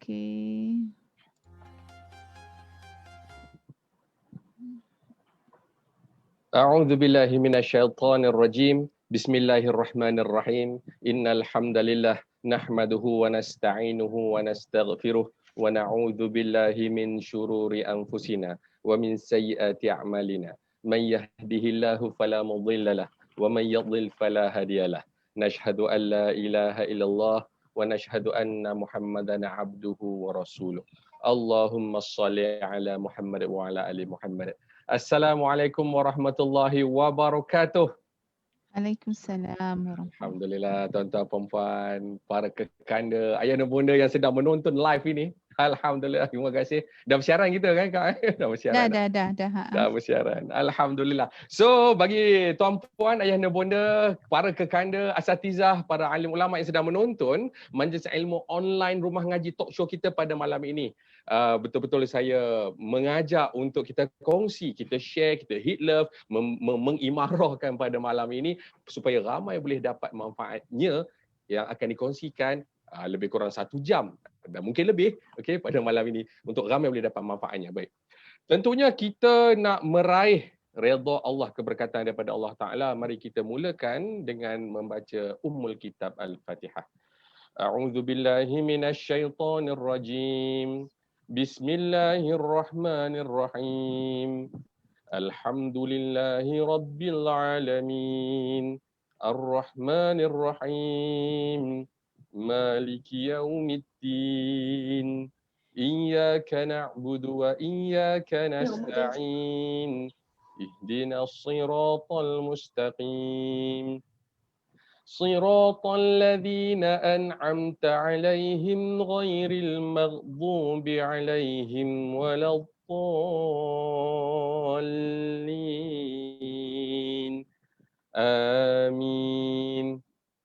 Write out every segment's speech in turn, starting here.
Okey. أعوذ بالله من الشيطان الرجيم بسم الله الرحمن الرحيم إن الحمد لله نحمده ونستعينه ونستغفره ونعوذ بالله من شرور أنفسنا ومن سيئات أعمالنا من يهده الله فلا مضل له ومن يضلل فلا هادي له نشهد أن لا إله إلا الله ونشهد أن محمدا عبده ورسوله اللهم صل على محمد وعلى آل محمد. Assalamualaikum warahmatullahi wabarakatuh. Waalaikumsalam warahmatullahi. Alhamdulillah tuan-tuan puan-puan, para kekanda, ayah dan bunda yang sedang menonton live ini. Alhamdulillah, terima kasih. Dah bersiaran kita kan Kak? Dah bersiaran. Dah. Dah bersiaran. Alhamdulillah. So, bagi tuan-puan, ayah dan bunda, para kekanda, asatizah, para alim ulama yang sedang menonton Majlis Ilmu Online Rumah Ngaji Talk Show kita pada malam ini. Betul-betul saya mengajak untuk kita kongsi, kita share, kita hit love, mengimarahkan pada malam ini supaya ramai boleh dapat manfaatnya yang akan dikongsikan lebih kurang 1 jam dan mungkin lebih pada malam ini untuk ramai boleh dapat manfaatnya. Baik. Tentunya kita nak meraih redha Allah, keberkatan daripada Allah Ta'ala. Mari kita mulakan dengan membaca Ummul Kitab Al-Fatihah. A'udzu billahi minasyaitonir rajim. Bismillahirrahmanirrahim. Alhamdulillahi rabbil alamin. Ar-Rahmanir Rahim. Maliki yaumiddin. Iyyaka na'budu wa iyyaka nasta'in. Ihdinas siratal mustaqim. Siratal ladzina an'amta 'alaihim ghairil maghdubi 'alaihim waladdallin. Amin.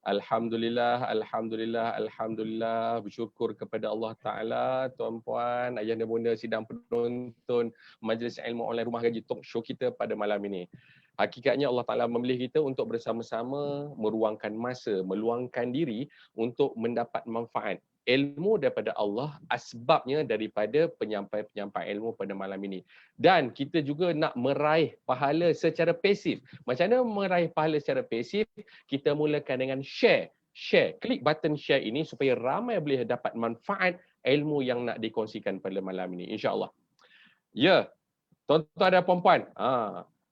Alhamdulillah, alhamdulillah, alhamdulillah. Bersyukur kepada Allah Ta'ala, tuan-puan, ayah dan bunda sidang penonton Majlis Ilmu Online Rumah Ngaji Talk Show kita pada malam ini. Hakikatnya Allah Ta'ala memilih kita untuk bersama-sama meruangkan masa, meluangkan diri untuk mendapat manfaat ilmu daripada Allah, asbabnya daripada penyampai-penyampai ilmu pada malam ini. Dan kita juga nak meraih pahala secara pasif. Macam mana meraih pahala secara pasif? Kita mulakan dengan share. Klik button share ini supaya ramai boleh dapat manfaat ilmu yang nak dikongsikan pada malam ini, insya-Allah. Ya, tuan-tuan dan puan-puan,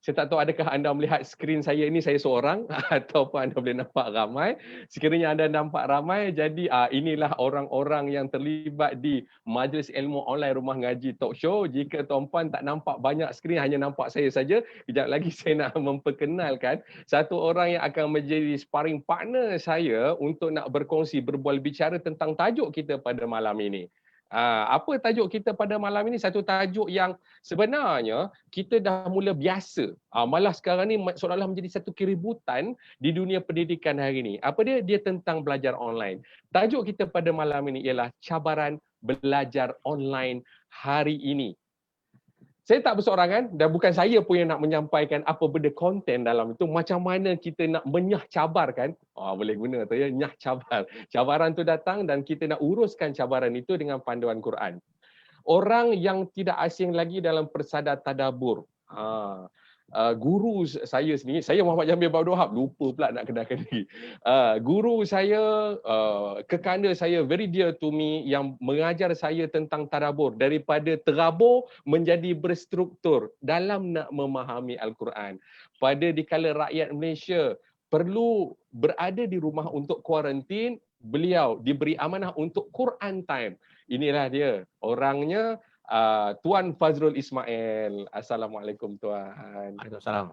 saya tak tahu adakah anda melihat skrin saya ini saya seorang ataupun anda boleh nampak ramai. Sekiranya anda nampak ramai, jadi inilah orang-orang yang terlibat di Majlis Ilmu Online Rumah Ngaji Talk Show. Jika tuan-puan tak nampak banyak skrin, hanya nampak saya saja, kejap lagi saya nak memperkenalkan satu orang yang akan menjadi sparring partner saya untuk nak berkongsi, berbual bicara tentang tajuk kita pada malam ini. Apa tajuk kita pada malam ini? Satu tajuk yang sebenarnya kita dah mula biasa. Malah sekarang ni seolah-olah menjadi satu keributan di dunia pendidikan hari ini. Apa dia? Dia tentang belajar online. Tajuk kita pada malam ini ialah cabaran belajar online hari ini. Saya tak berseorangan dan bukan saya pun yang nak menyampaikan apa benda konten dalam itu. Macam mana kita nak menyah cabarkan. Boleh guna tu ya, nyah cabar. Cabaran tu datang dan kita nak uruskan cabaran itu dengan panduan Quran. Orang yang tidak asing lagi dalam persada tadabbur. Guru saya sendiri, saya Muhammad Jamil Abdul Wahab, lupa pula nak kenalkan diri. Guru saya, kekanda saya, very dear to me, yang mengajar saya tentang tadabbur, daripada terabur menjadi berstruktur dalam nak memahami Al-Quran. Pada dikala rakyat Malaysia perlu berada di rumah untuk kuarantin, beliau diberi amanah untuk Quran time. Inilah dia orangnya, Tuan Fazrul Ismail. Assalamualaikum Tuan. Waalaikumsalam.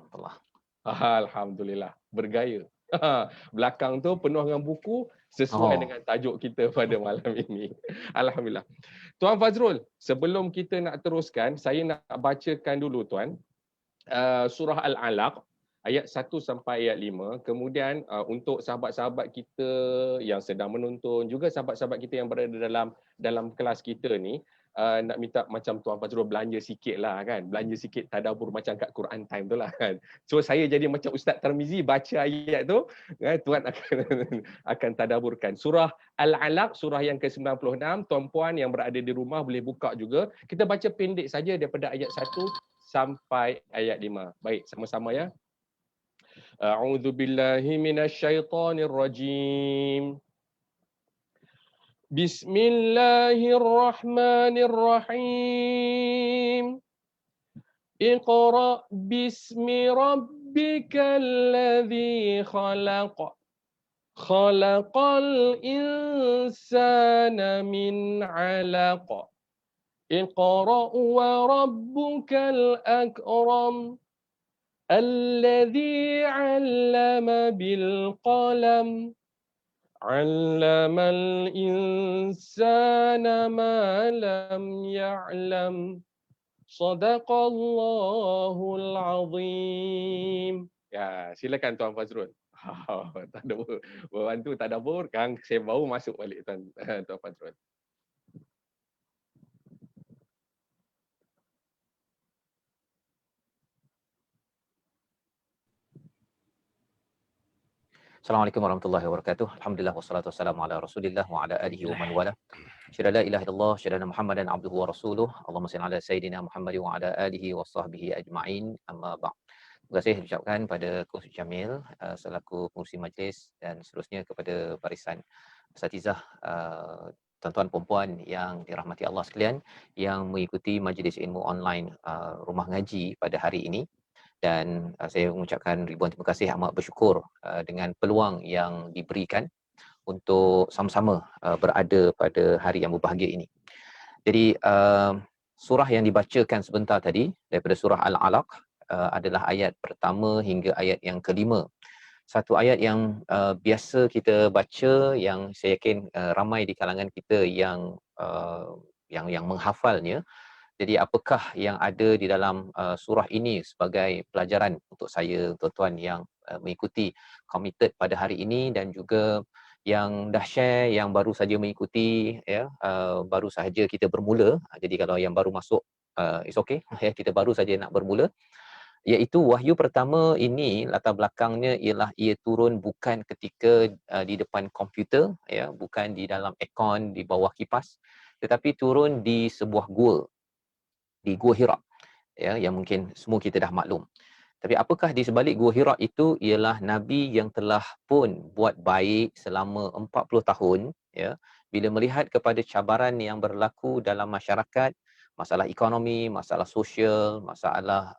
Alhamdulillah, bergaya. Belakang tu penuh dengan buku sesuai dengan tajuk kita pada malam ini. Alhamdulillah. Tuan Fazrul, sebelum kita nak teruskan, saya nak bacakan dulu Tuan surah Al-Alaq ayat 1 sampai ayat 5. Kemudian untuk sahabat-sahabat kita yang sedang menonton, juga sahabat-sahabat kita yang berada dalam kelas kita ni, nak minta macam Tuan Fazrul belanja sikit lah kan. Belanja sikit tadabbur macam kat Quran time tu lah kan. So saya jadi macam Ustaz Tarmizi baca ayat tu, kan, Tuan akan akan tadabburkan. Surah Al-Alaq, surah yang ke-96, tuan-puan yang berada di rumah boleh buka juga. Kita baca pendek saja daripada ayat 1 sampai ayat 5. Baik, sama-sama ya. A'udzu billahi minasyaitonir rajim. Bismillahirrahmanirrahim. Iqra bismi rabbikal ladzi khalaq. Khalaqal insana min 'alaq. Iqra wa rabbukal akram. Alladzi 'allama bil qalam. 'Allamal insana ma lam ya'lam. Shadaqallahul azim. Ya, silakan Tuan Fazrul. Tak ada bantu tadabbur kan, saya baru masuk balik Tuan Fazrul. Assalamualaikum warahmatullahi wabarakatuh. Alhamdulillah wassalatu wassalamu ala Rasulillah wa ala alihi wa man wala. Syada la ilaha illallah, syada Muhammadan abduhu wa rasuluh. Allahumma salli ala sayidina Muhammad wa ala alihi wa sahbihi ajma'in. Amma ba'd. Terima kasih diucapkan pada Kongsi Jamil selaku pengurusi majlis dan seterusnya kepada barisan asatizah tuan-tuan perempuan yang dirahmati Allah sekalian yang mengikuti majlis ilmu online rumah ngaji pada hari ini. Dan saya mengucapkan ribuan terima kasih, amat bersyukur dengan peluang yang diberikan untuk sama-sama berada pada hari yang berbahagia ini. Jadi surah yang dibacakan sebentar tadi daripada surah Al-Alaq adalah ayat pertama hingga ayat yang kelima. Satu ayat yang biasa kita baca, yang saya yakin ramai di kalangan kita yang menghafalnya. Jadi apakah yang ada di dalam surah ini sebagai pelajaran untuk saya, tuan-tuan yang mengikuti committed pada hari ini dan juga yang dah share, yang baru saja mengikuti, ya, baru sahaja kita bermula. Jadi kalau yang baru masuk, it's okay, ya, kita baru saja nak bermula. Iaitu wahyu pertama ini latar belakangnya ialah ia turun bukan ketika di depan komputer, ya, bukan di dalam aircon di bawah kipas, tetapi turun di sebuah gua, di Gua Hira, ya, yang mungkin semua kita dah maklum. Tapi apakah di sebalik Gua Hira itu ialah Nabi yang telah pun buat baik selama 40 tahun, ya, bila melihat kepada cabaran yang berlaku dalam masyarakat, masalah ekonomi, masalah sosial, masalah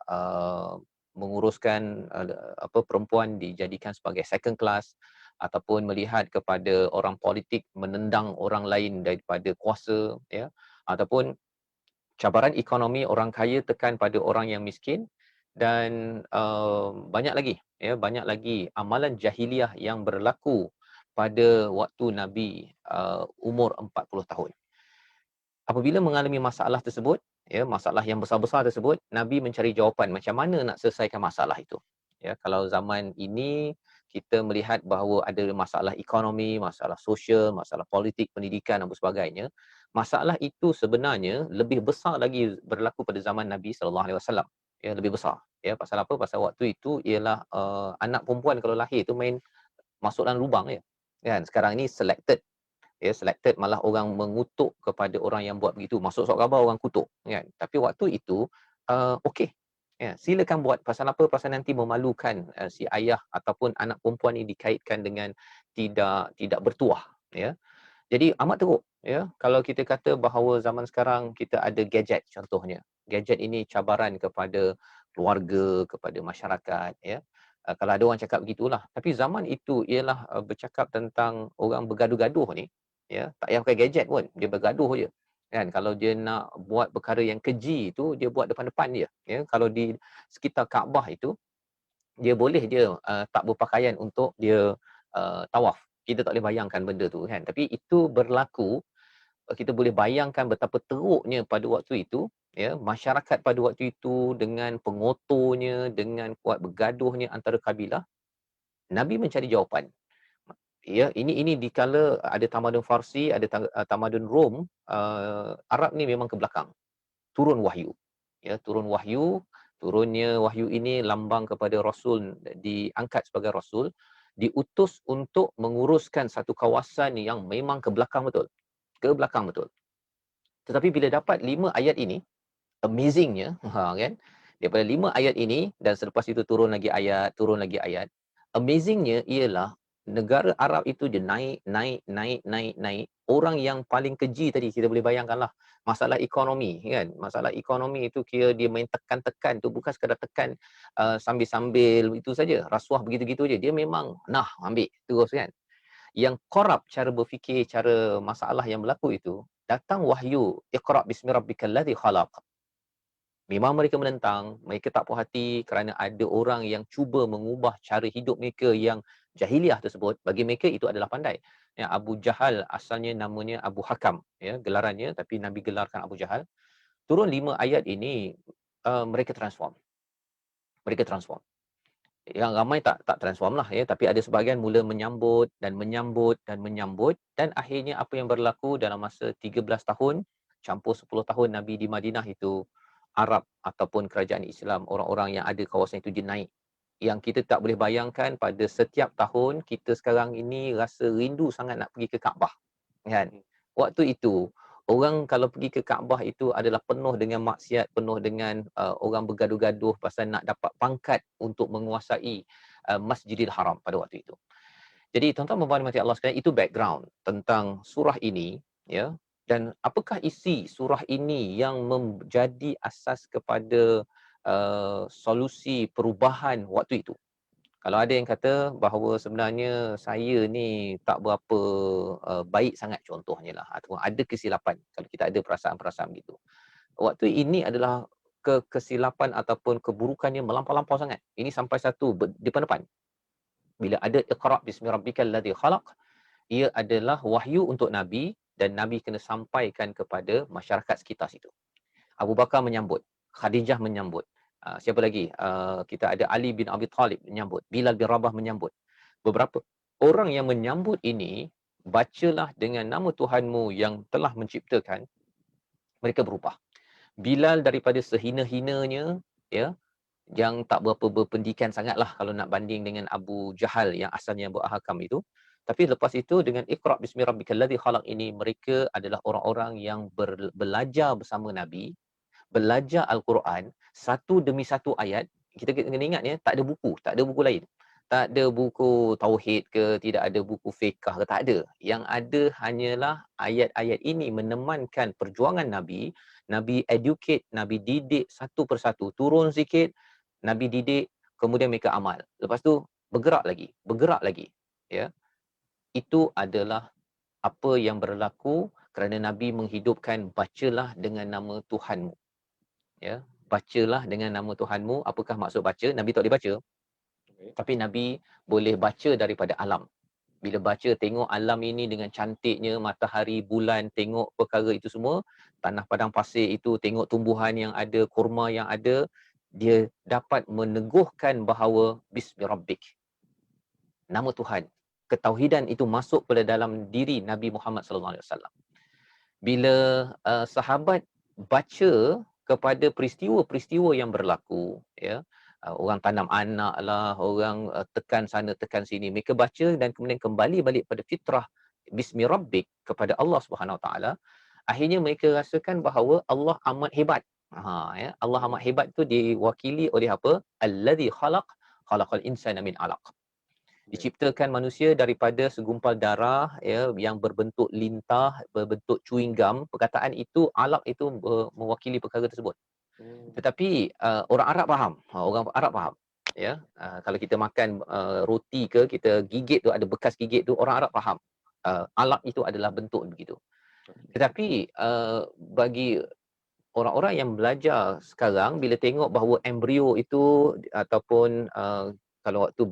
menguruskan perempuan dijadikan sebagai second class, ataupun melihat kepada orang politik menendang orang lain daripada kuasa, ya, ataupun cabaran ekonomi orang kaya tekan pada orang yang miskin, dan banyak lagi, ya, banyak lagi amalan jahiliah yang berlaku pada waktu Nabi umur 40 tahun. Apabila mengalami masalah tersebut, ya, masalah yang besar-besar tersebut, Nabi mencari jawapan macam mana nak selesaikan masalah itu. Ya, kalau zaman ini kita melihat bahawa ada masalah ekonomi, masalah sosial, masalah politik, pendidikan dan sebagainya, masalah itu sebenarnya lebih besar lagi berlaku pada zaman Nabi sallallahu alaihi wasallam. Ya, lebih besar. Ya, pasal apa? Pasal waktu itu ialah anak perempuan kalau lahir tu main masuk dalam lubang je. Kan? Sekarang ni selected. Ya, selected, malah orang mengutuk kepada orang yang buat begitu. Masuk surat khabar orang kutuk, kan? Tapi waktu itu okey. Ya, silakan buat. Pasal apa? Pasal nanti memalukan si ayah ataupun anak perempuan ini dikaitkan dengan tidak bertuah, ya. Jadi amat teruk, ya, kalau kita kata bahawa zaman sekarang kita ada gadget contohnya. Gadget ini cabaran kepada keluarga, kepada masyarakat, ya. Kalau ada orang cakap begitulah. Tapi zaman itu ialah bercakap tentang orang bergaduh-gaduh ni, ya, tak payah pakai gadget pun, dia bergaduh je. Kan, kalau dia nak buat perkara yang keji itu, dia buat depan-depan dia, ya. Kalau di sekitar Kaabah itu, dia boleh dia tak berpakaian untuk dia tawaf. Kita tak boleh bayangkan benda tu, kan. Tapi itu berlaku, kita boleh bayangkan betapa teruknya pada waktu itu, ya, masyarakat pada waktu itu dengan pengotornya, dengan kuat bergaduhnya antara kabilah. Nabi mencari jawapan. Ya, ini dikala ada tamadun Farsi, ada tamadun Rom, Arab ni memang ke belakang. Turun wahyu. Ya, turun wahyu, turunnya wahyu ini lambang kepada Rasul, diangkat sebagai Rasul, diutus untuk menguruskan satu kawasan yang memang ke belakang betul. Ke belakang betul. Tetapi bila dapat 5 ayat ini, amazingnya, kan? Daripada 5 ayat ini dan selepas itu turun lagi ayat, turun lagi ayat. Amazingnya ialah negara Arab itu dia naik, naik, naik, naik, naik. Orang yang paling keji tadi kita boleh bayangkanlah masalah ekonomi, kan? Masalah ekonomi itu kira dia main tekan-tekan tu bukan sekadar tekan sambil-sambil itu saja, rasuah begitu-gitu je. Dia memang nah ambil terus, kan? Yang korup cara berfikir, cara masalah yang berlaku itu, datang wahyu, Iqra bismi rabbikal ladzi khalaq. Memang mereka menentang, mereka tak puas hati kerana ada orang yang cuba mengubah cara hidup mereka yang jahiliah tersebut. Bagi mereka itu adalah pandai. Ya, Abu Jahal asalnya namanya Abu Hakam, ya, gelarannya, tapi Nabi gelarkan Abu Jahal. Turun 5 ayat ini, mereka transform. Mereka transform. Yang ramai tak transform lah, ya, tapi ada sebahagian mula menyambut dan menyambut dan menyambut, dan akhirnya apa yang berlaku dalam masa 13 tahun campur 10 tahun Nabi di Madinah itu, Arab ataupun kerajaan Islam, orang-orang yang ada kawasan itu dia naik. Yang kita tak boleh bayangkan pada setiap tahun kita sekarang ini rasa rindu sangat nak pergi ke Kaabah, kan? Waktu itu orang kalau pergi ke Kaabah itu adalah penuh dengan maksiat, penuh dengan orang bergaduh-gaduh pasal nak dapat pangkat untuk menguasai Masjidil Haram pada waktu itu. Jadi tuan-tuan dan puan Allah sekalian, itu background tentang surah ini, ya. Dan apakah isi surah ini yang menjadi asas kepada solusi perubahan waktu itu? Kalau ada yang kata bahawa sebenarnya saya ni tak berapa baik sangat contohnya lah, ataupun ada kesilapan kalau kita ada perasaan-perasaan begitu. Waktu ini adalah kesilapan ataupun keburukannya melampau-lampau sangat. Ini sampai satu depan-depan. Bila ada Iqra bismi rabbikal ladzi khalaq, ia adalah wahyu untuk Nabi dan Nabi kena sampaikan kepada masyarakat sekitar situ. Abu Bakar menyambut, Khadijah menyambut. Siapa lagi? Kita ada Ali bin Abi Talib menyambut, Bilal bin Rabah menyambut. Beberapa orang yang menyambut ini, bacalah dengan nama Tuhanmu yang telah menciptakan, mereka berubah. Bilal daripada sehina-hinanya, ya, yang tak berapa berpendidikan sangatlah kalau nak banding dengan Abu Jahal yang asalnya Abu Hakam itu. Tapi lepas itu dengan Iqra bismi rabbikal ladzi khalaq ini, mereka adalah orang-orang yang belajar bersama Nabi, belajar Al-Quran satu demi satu ayat. Kita kena ingat, ya, tak ada buku lain. Tak ada buku tauhid ke, tidak ada buku fiqh ke, tak ada. Yang ada hanyalah ayat-ayat ini menemankan perjuangan Nabi. Nabi educate, Nabi didik satu persatu. Turun sikit, Nabi didik, kemudian mereka amal. Lepas tu bergerak lagi, ya. Itu adalah apa yang berlaku kerana Nabi menghidupkan bacalah dengan nama Tuhanmu. Ya, bacalah dengan nama Tuhanmu. Apakah maksud baca? Nabi tak boleh baca. Tapi Nabi boleh baca daripada alam. Bila baca, tengok alam ini dengan cantiknya, matahari, bulan, tengok perkara itu semua, tanah padang pasir itu, tengok tumbuhan yang ada, kurma yang ada, dia dapat meneguhkan bahawa Bismi Rabbik, nama Tuhan. Ketauhidan itu masuk pada dalam diri Nabi Muhammad SAW. Bila sahabat baca kepada peristiwa-peristiwa yang berlaku, ya, orang tanam anak lah, orang tekan sana tekan sini, mereka baca dan kemudian kembali balik pada fitrah Bismi Rabbik kepada Allah Subhanahu Wa Taala. Akhirnya mereka rasakan bahawa Allah amat hebat. Ya, Allah amat hebat tu diwakili oleh apa? Allazi khalaqal insana min alaq. Diciptakan manusia daripada segumpal darah, ya, yang berbentuk lintah, berbentuk chewing gum. Perkataan itu, alaq itu mewakili perkara tersebut. Tetapi orang Arab faham. Orang Arab faham. Ya, kalau kita makan roti ke, kita gigit tu ada bekas gigit tu, orang Arab faham. Alaq itu adalah bentuk begitu. Tetapi bagi orang-orang yang belajar sekarang, bila tengok bahawa embrio itu ataupun kalau waktu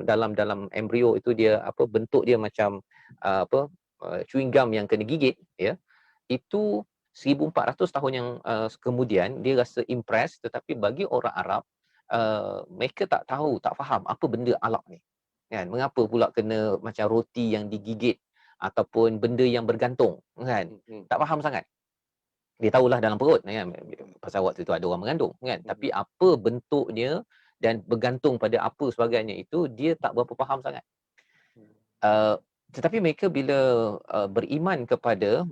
dalam embrio itu dia bentuk dia macam chewing gum yang kena gigit, ya, itu 1400 tahun yang kemudian dia rasa impress. Tetapi bagi orang Arab, mereka tak tahu, tak faham apa benda alaq ni. Kan? Mengapa pula kena macam roti yang digigit ataupun benda yang bergantung, kan? Tak faham sangat. Dia tahulah dalam perut, kan? Pasal waktu tu ada orang mengandung, kan? Tapi apa bentuknya dan bergantung pada apa sebagainya itu dia tak berapa faham sangat. Tetapi mereka bila beriman kepada,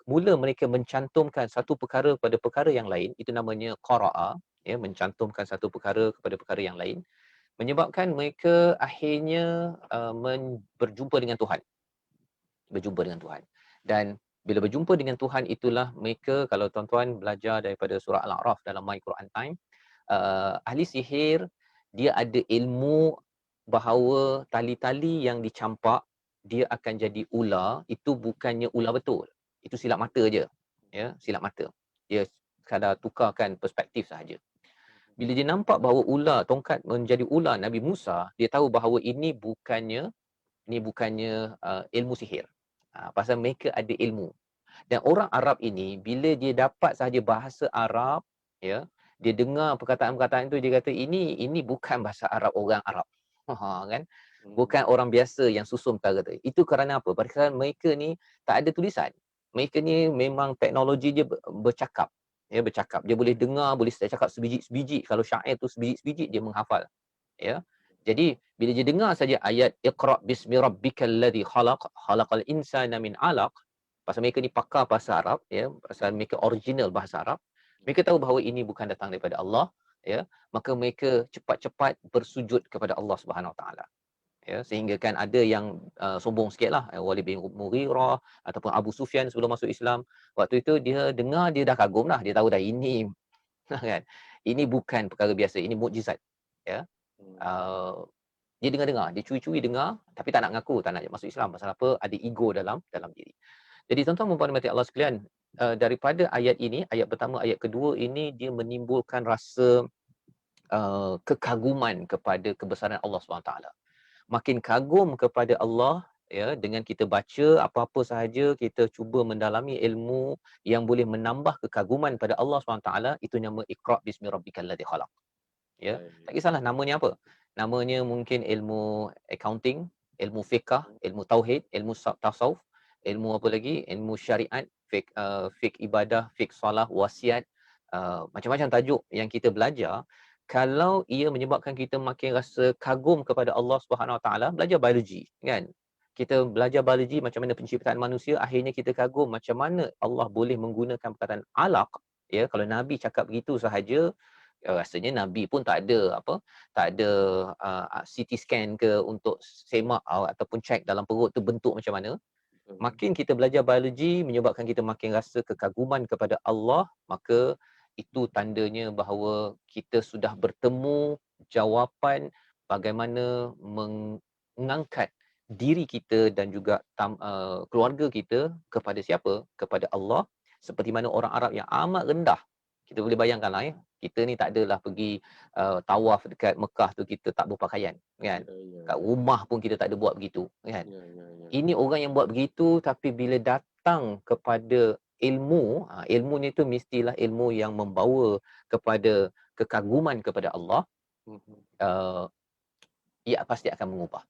mula mereka mencantumkan satu perkara pada perkara yang lain, itu namanya qara'a, ya, mencantumkan satu perkara kepada perkara yang lain, menyebabkan mereka akhirnya berjumpa dengan Tuhan. Berjumpa dengan Tuhan. Dan bila berjumpa dengan Tuhan itulah mereka, kalau tuan-tuan belajar daripada surah Al-A'raf dalam My Quran Time, ahli sihir dia ada ilmu bahawa tali-tali yang dicampak dia akan jadi ular, itu bukannya ular betul. Itu silap mata je. Ya, silap mata. Dia sekadar tukarkan perspektif sahaja. Bila dia nampak bahawa ular, tongkat menjadi ular Nabi Musa, dia tahu bahawa ini bukannya ilmu sihir. Pasal mereka ada ilmu. Dan orang Arab ini bila dia dapat sahaja bahasa Arab, ya, dia dengar perkataan-perkataan itu, dia kata ini bukan bahasa Arab orang Arab. Kan? Bukan orang biasa yang susum perkara tu. Itu kerana apa? Pasal mereka ni tak ada tulisan. Mereka ni memang teknologi dia bercakap. Ya, bercakap. Dia boleh dengar, boleh cakap sebiji-sebiji. Kalau syair tu sebiji-sebiji dia menghafal. Ya. Jadi bila dia dengar saja ayat Iqra bismi rabbikal ladzi khalaq, khalaqal insana min 'alaq, pasal mereka ni pakar bahasa Arab, ya, pasal mereka original bahasa Arab, mereka tahu bahawa ini bukan datang daripada Allah, ya, maka mereka cepat-cepat bersujud kepada Allah Subhanahu Wa Taala. Ya, sehingga kan ada yang sombong sikitlah, Walid bin Mughirah ataupun Abu Sufyan sebelum masuk Islam, waktu itu dia dengar dia dah kagum dah, dia tahu dah ini kan, ini bukan perkara biasa, ini mukjizat, ya. Dia dengar, dia curi-curi dengar, tapi tak nak ngaku, tak nak masuk Islam. Pasal apa? Ada ego dalam diri. Jadi tuan-tuan dan puan-puan Allah sekalian, daripada ayat ini, ayat pertama, ayat kedua ini, dia menimbulkan rasa kekaguman kepada kebesaran Allah SWT. Makin kagum kepada Allah, ya, dengan kita baca apa-apa sahaja, kita cuba mendalami ilmu yang boleh menambah kekaguman pada Allah SWT, itu nama Iqra bismi rabbikal ladzi khalaq. Ya, tak kisahlah namanya apa. Namanya mungkin ilmu accounting, ilmu fiqh, ilmu tauhid, ilmu tasawuf, ilmu apa lagi? Ilmu syariat, fiqh ibadah, fiqh solah, wasiat, macam-macam tajuk yang kita belajar. Kalau ia menyebabkan kita makin rasa kagum kepada Allah Subhanahu Wa Taala, belajar biologi, kan? Kita belajar biologi macam mana penciptaan manusia, akhirnya kita kagum macam mana Allah boleh menggunakan perkataan alaq, ya, kalau Nabi cakap begitu sahaja, rasanya Nabi pun tak ada CT scan ke untuk semak ataupun cek dalam perut tu bentuk macam mana. Makin kita belajar biologi menyebabkan kita makin rasa kekaguman kepada Allah, maka itu tandanya bahawa kita sudah bertemu jawapan bagaimana mengangkat diri kita dan juga keluarga kita kepada siapa? Kepada Allah. Seperti mana orang Arab yang amat rendah. Kita boleh bayangkanlah, ya. Kita ni tak adalah pergi tawaf dekat Mekah tu kita tak berpakaian, kan? Kat rumah pun kita tak ada buat begitu, kan? Ini orang yang buat begitu, tapi bila datang kepada ilmu, ilmu ni tu mestilah ilmu yang membawa kepada kekaguman kepada Allah, ia pasti akan mengubah.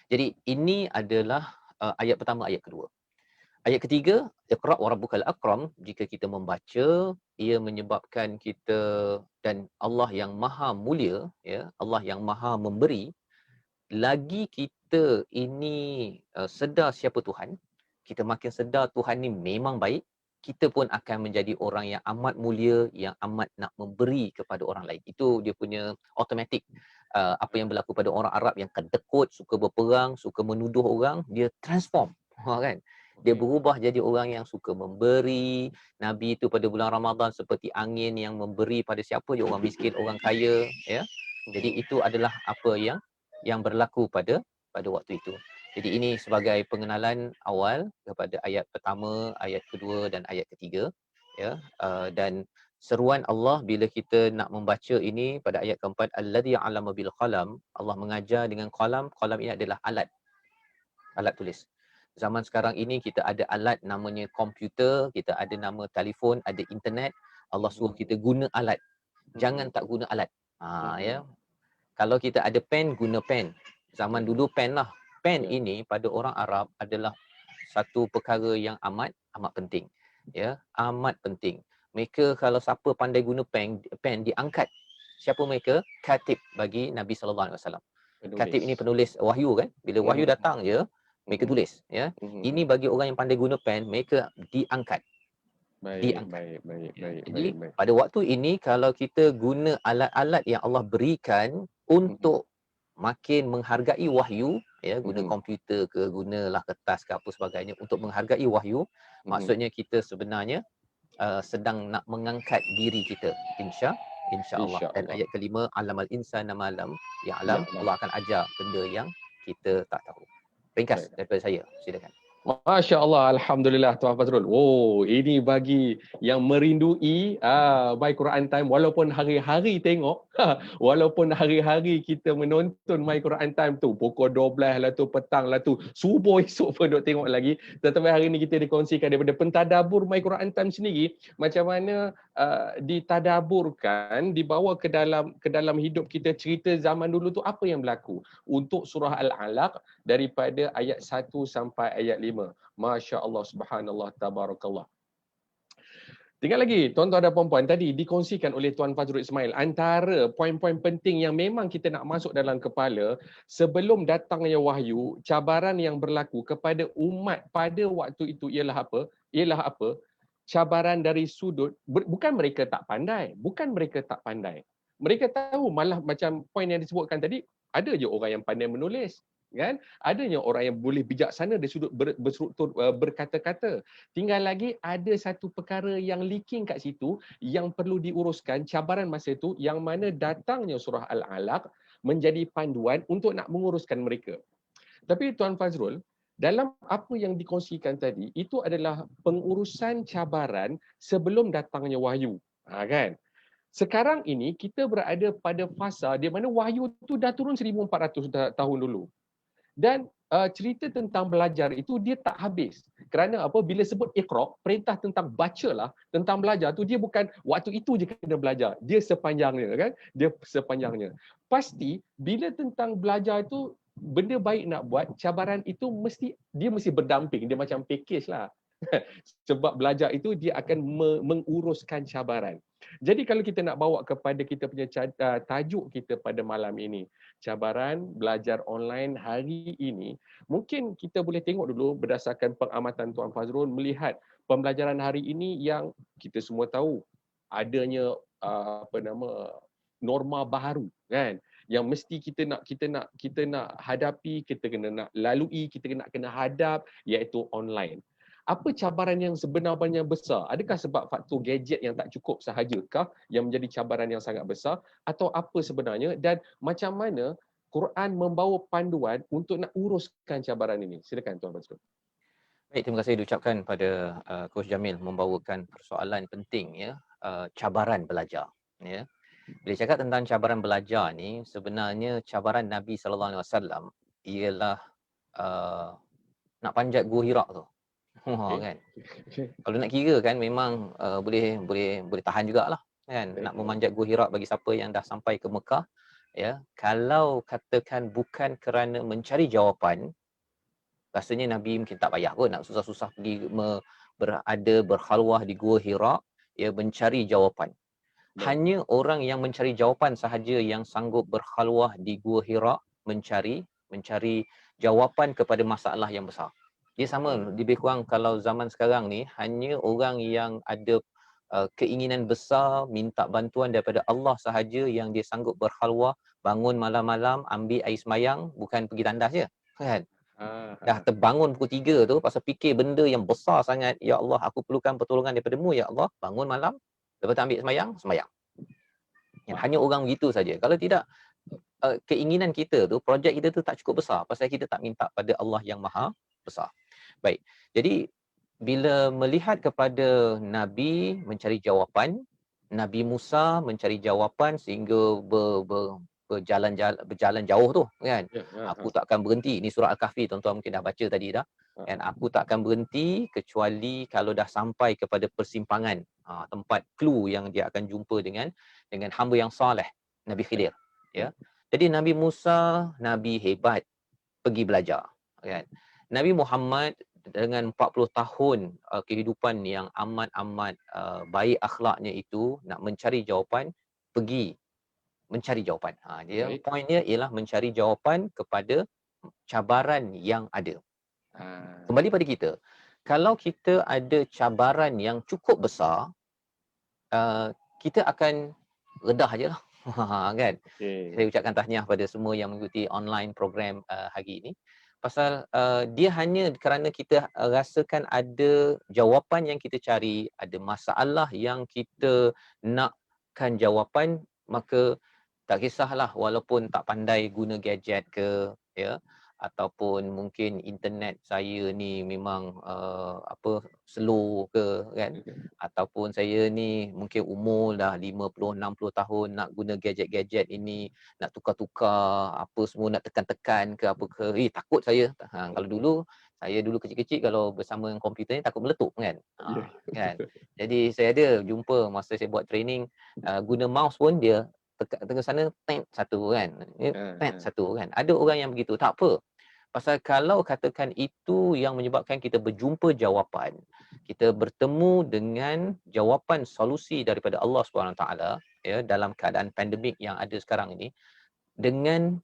Jadi ini adalah ayat pertama, ayat kedua. Ayat ketiga, Iqra wa rabbukal akram, jika kita membaca, ia menyebabkan kita, dan Allah yang maha mulia, ya, Allah yang maha memberi, lagi kita ini sedar siapa Tuhan, kita makin sedar Tuhan ni memang baik, kita pun akan menjadi orang yang amat mulia, yang amat nak memberi kepada orang lain. Itu dia punya automatik. Apa yang berlaku pada orang Arab yang kedekut, suka berperang, suka menuduh orang, dia transform, kan? Dia berubah jadi orang yang suka memberi. Nabi itu pada bulan Ramadan seperti angin yang memberi pada siapa je, orang miskin, orang kaya, ya. Jadi itu adalah apa yang berlaku pada waktu itu. Jadi ini sebagai pengenalan awal kepada ayat pertama, ayat kedua dan ayat ketiga, ya. Dan seruan Allah bila kita nak membaca ini pada ayat keempat, alladzi 'allama bil qalam, Allah mengajar dengan qalam. Qalam ini adalah alat tulis. Zaman sekarang ini kita ada alat namanya komputer, kita ada nama telefon, ada internet. Allah suruh kita guna alat. Jangan tak guna alat. Ya. Kalau kita ada pen, guna pen. Zaman dulu pen lah. Pen Ya. ini pada orang Arab adalah satu perkara yang amat penting. Ya, amat penting. Mereka kalau siapa pandai guna pen diangkat. Siapa mereka? Katib bagi Nabi sallallahu alaihi wasallam. Katib ini penulis wahyu kan? Bila wahyu datang je, mereka tulis, ya. Ini bagi orang yang pandai guna pen, mereka diangkat. Baik. Jadi pada waktu ini kalau kita guna alat-alat yang Allah berikan untuk makin menghargai wahyu, ya, guna komputer ke, gunalah kertas ke apa sebagainya untuk menghargai wahyu, maksudnya kita sebenarnya sedang nak mengangkat diri kita, insya-Allah. Dan ayat kelima, alamal insana ma lam ya'lam, Allah akan ajar benda yang kita tak tahu. Ringkas daripada saya, silakan. Masya Allah, Alhamdulillah Tuan Fazrul. Oh, ini bagi yang merindui My Quran Time, walaupun hari-hari tengok, walaupun hari-hari kita menonton My Quran Time tu, pukul 12 lah tu, petang lah tu, subuh esok pun duk tengok lagi. Tetapi hari ni kita dikongsikan daripada pentadabur My Quran Time sendiri, macam mana ditadaburkan, dibawa ke dalam hidup kita, cerita zaman dulu tu apa yang berlaku untuk surah Al-Alaq daripada ayat 1 sampai ayat 5. Masya Allah, subhanallah, tabarakallah. Tinggal lagi, tuan-tuan dan puan-puan, tadi dikongsikan oleh Tuan Fazrul Ismail antara poin-poin penting yang memang kita nak masuk dalam kepala sebelum datangnya wahyu, cabaran yang berlaku kepada umat pada waktu itu ialah apa? Cabaran dari sudut, bukan mereka tak pandai, Mereka tahu, malah macam poin yang disebutkan tadi, ada je orang yang pandai menulis, kan? Adanya orang yang boleh bijaksana dari sudut berstruktur berkata-kata. Tinggal lagi ada satu perkara yang leaking kat situ yang perlu diuruskan, cabaran masa itu, yang mana datangnya surah Al-Alaq menjadi panduan untuk nak menguruskan mereka. Tapi Tuan Fazrul, dalam apa yang dikongsikan tadi, itu adalah pengurusan cabaran sebelum datangnya wahyu. Kan? Sekarang ini kita berada pada fasa di mana wahyu tu dah turun 1400 tahun dulu. Dan cerita tentang belajar itu dia tak habis. Kerana apa? Bila sebut iqra, perintah tentang bacalah, tentang belajar tu dia bukan waktu itu je kena belajar. Dia sepanjangnya, kan? Dia sepanjangnya. Pasti bila tentang belajar itu benda baik nak buat, cabaran itu mesti berdamping, dia macam package lah. Sebab belajar itu dia akan menguruskan cabaran. Jadi kalau kita nak bawa kepada kita punya tajuk kita pada malam ini, cabaran belajar online hari ini, mungkin kita boleh tengok dulu berdasarkan pengamatan Tuan Fazrul, melihat pembelajaran hari ini yang kita semua tahu adanya norma baharu, kan, yang mesti kita nak hadapi, kita kena nak lalui, kita kena hadap, iaitu online. Apa cabaran yang sebenarnya besar? Adakah sebab faktor gadget yang tak cukup sahajakah yang menjadi cabaran yang sangat besar, atau apa sebenarnya, dan macam mana Quran membawa panduan untuk nak uruskan cabaran ini? Silakan Tuan Fazrul. Baik, terima kasih diucapkan pada Coach Jamil membawakan persoalan penting, ya, cabaran belajar, ya. Bila cakap tentang cabaran belajar ni, sebenarnya cabaran Nabi sallallahu alaihi wasallam ialah nak panjat Gua Hira tu. Kan. Kalau nak kira kan memang boleh tahan jugalah, kan, nak memanjat Gua Hira bagi siapa yang dah sampai ke Mekah, ya. Kalau katakan bukan kerana mencari jawapan, rasanya Nabi mungkin tak payah pun nak susah-susah pergi berkhalwah di Gua Hira, ya, mencari jawapan. Hanya orang yang mencari jawapan sahaja yang sanggup berkhalwah di Gua Hira mencari jawapan kepada masalah yang besar. Dia sama lebih kurang kalau zaman sekarang ni, hanya orang yang ada keinginan besar minta bantuan daripada Allah sahaja yang dia sanggup berkhalwah, bangun malam-malam, ambil air semayang, bukan pergi tandas je, kan. Dah terbangun pukul 3 tu pasal fikir benda yang besar sangat, ya Allah, aku perlukan pertolongan daripada-Mu, ya Allah. Bangun malam, lepas tu ambil semayang. Ya, hanya orang begitu saja. Kalau tidak, keinginan kita tu, projek kita tu tak cukup besar pasal kita tak minta pada Allah yang Maha Besar. Baik. Jadi bila melihat kepada Nabi mencari jawapan, Nabi Musa mencari jawapan sehingga berjalan jauh tu, kan. Aku tak akan berhenti. Ini surah Al-Kahfi, tuan-tuan mungkin dah baca tadi dah. Dan aku tak akan berhenti kecuali kalau dah sampai kepada persimpangan, tempat clue yang dia akan jumpa dengan hamba yang soleh, Nabi Khidir, ya. Jadi Nabi Musa, Nabi hebat, pergi belajar. Kan? Nabi Muhammad dengan 40 tahun kehidupan yang amat-amat baik akhlaknya itu, nak mencari jawapan, pergi mencari jawapan. Dia Baik. poinnya ialah mencari jawapan kepada cabaran yang ada. Ah, Kembali pada kita, kalau kita ada cabaran yang cukup besar, kita akan redah je lah. Kan? Saya okey. ucapkan tahniah pada semua yang mengikuti online program hari ini. Pasal dia hanya kerana kita rasakan ada jawapan yang kita cari, ada masalah yang kita nakkan jawapan, maka tak kisahlah walaupun tak pandai guna gadget ke, ya, ataupun mungkin internet saya ni memang slow ke, kan, ataupun saya ni mungkin umur dah 50 60 tahun, nak guna gadget-gadget ini, nak tukar-tukar apa semua, nak tekan-tekan ke apa ke, takut saya. Kalau saya dulu kecil-kecil kalau bersama dengan komputer ni takut meletup, kan. Ya, Kan. betul. Jadi saya ada jumpa masa saya buat training, guna mouse pun dia tekan tengah sana, satu, kan. Satu, kan. Ada orang yang begitu, tak apa. Pasal kalau katakan itu yang menyebabkan kita berjumpa jawapan, kita bertemu dengan jawapan solusi daripada Allah SWT, ya, dalam keadaan pandemik yang ada sekarang ini, dengan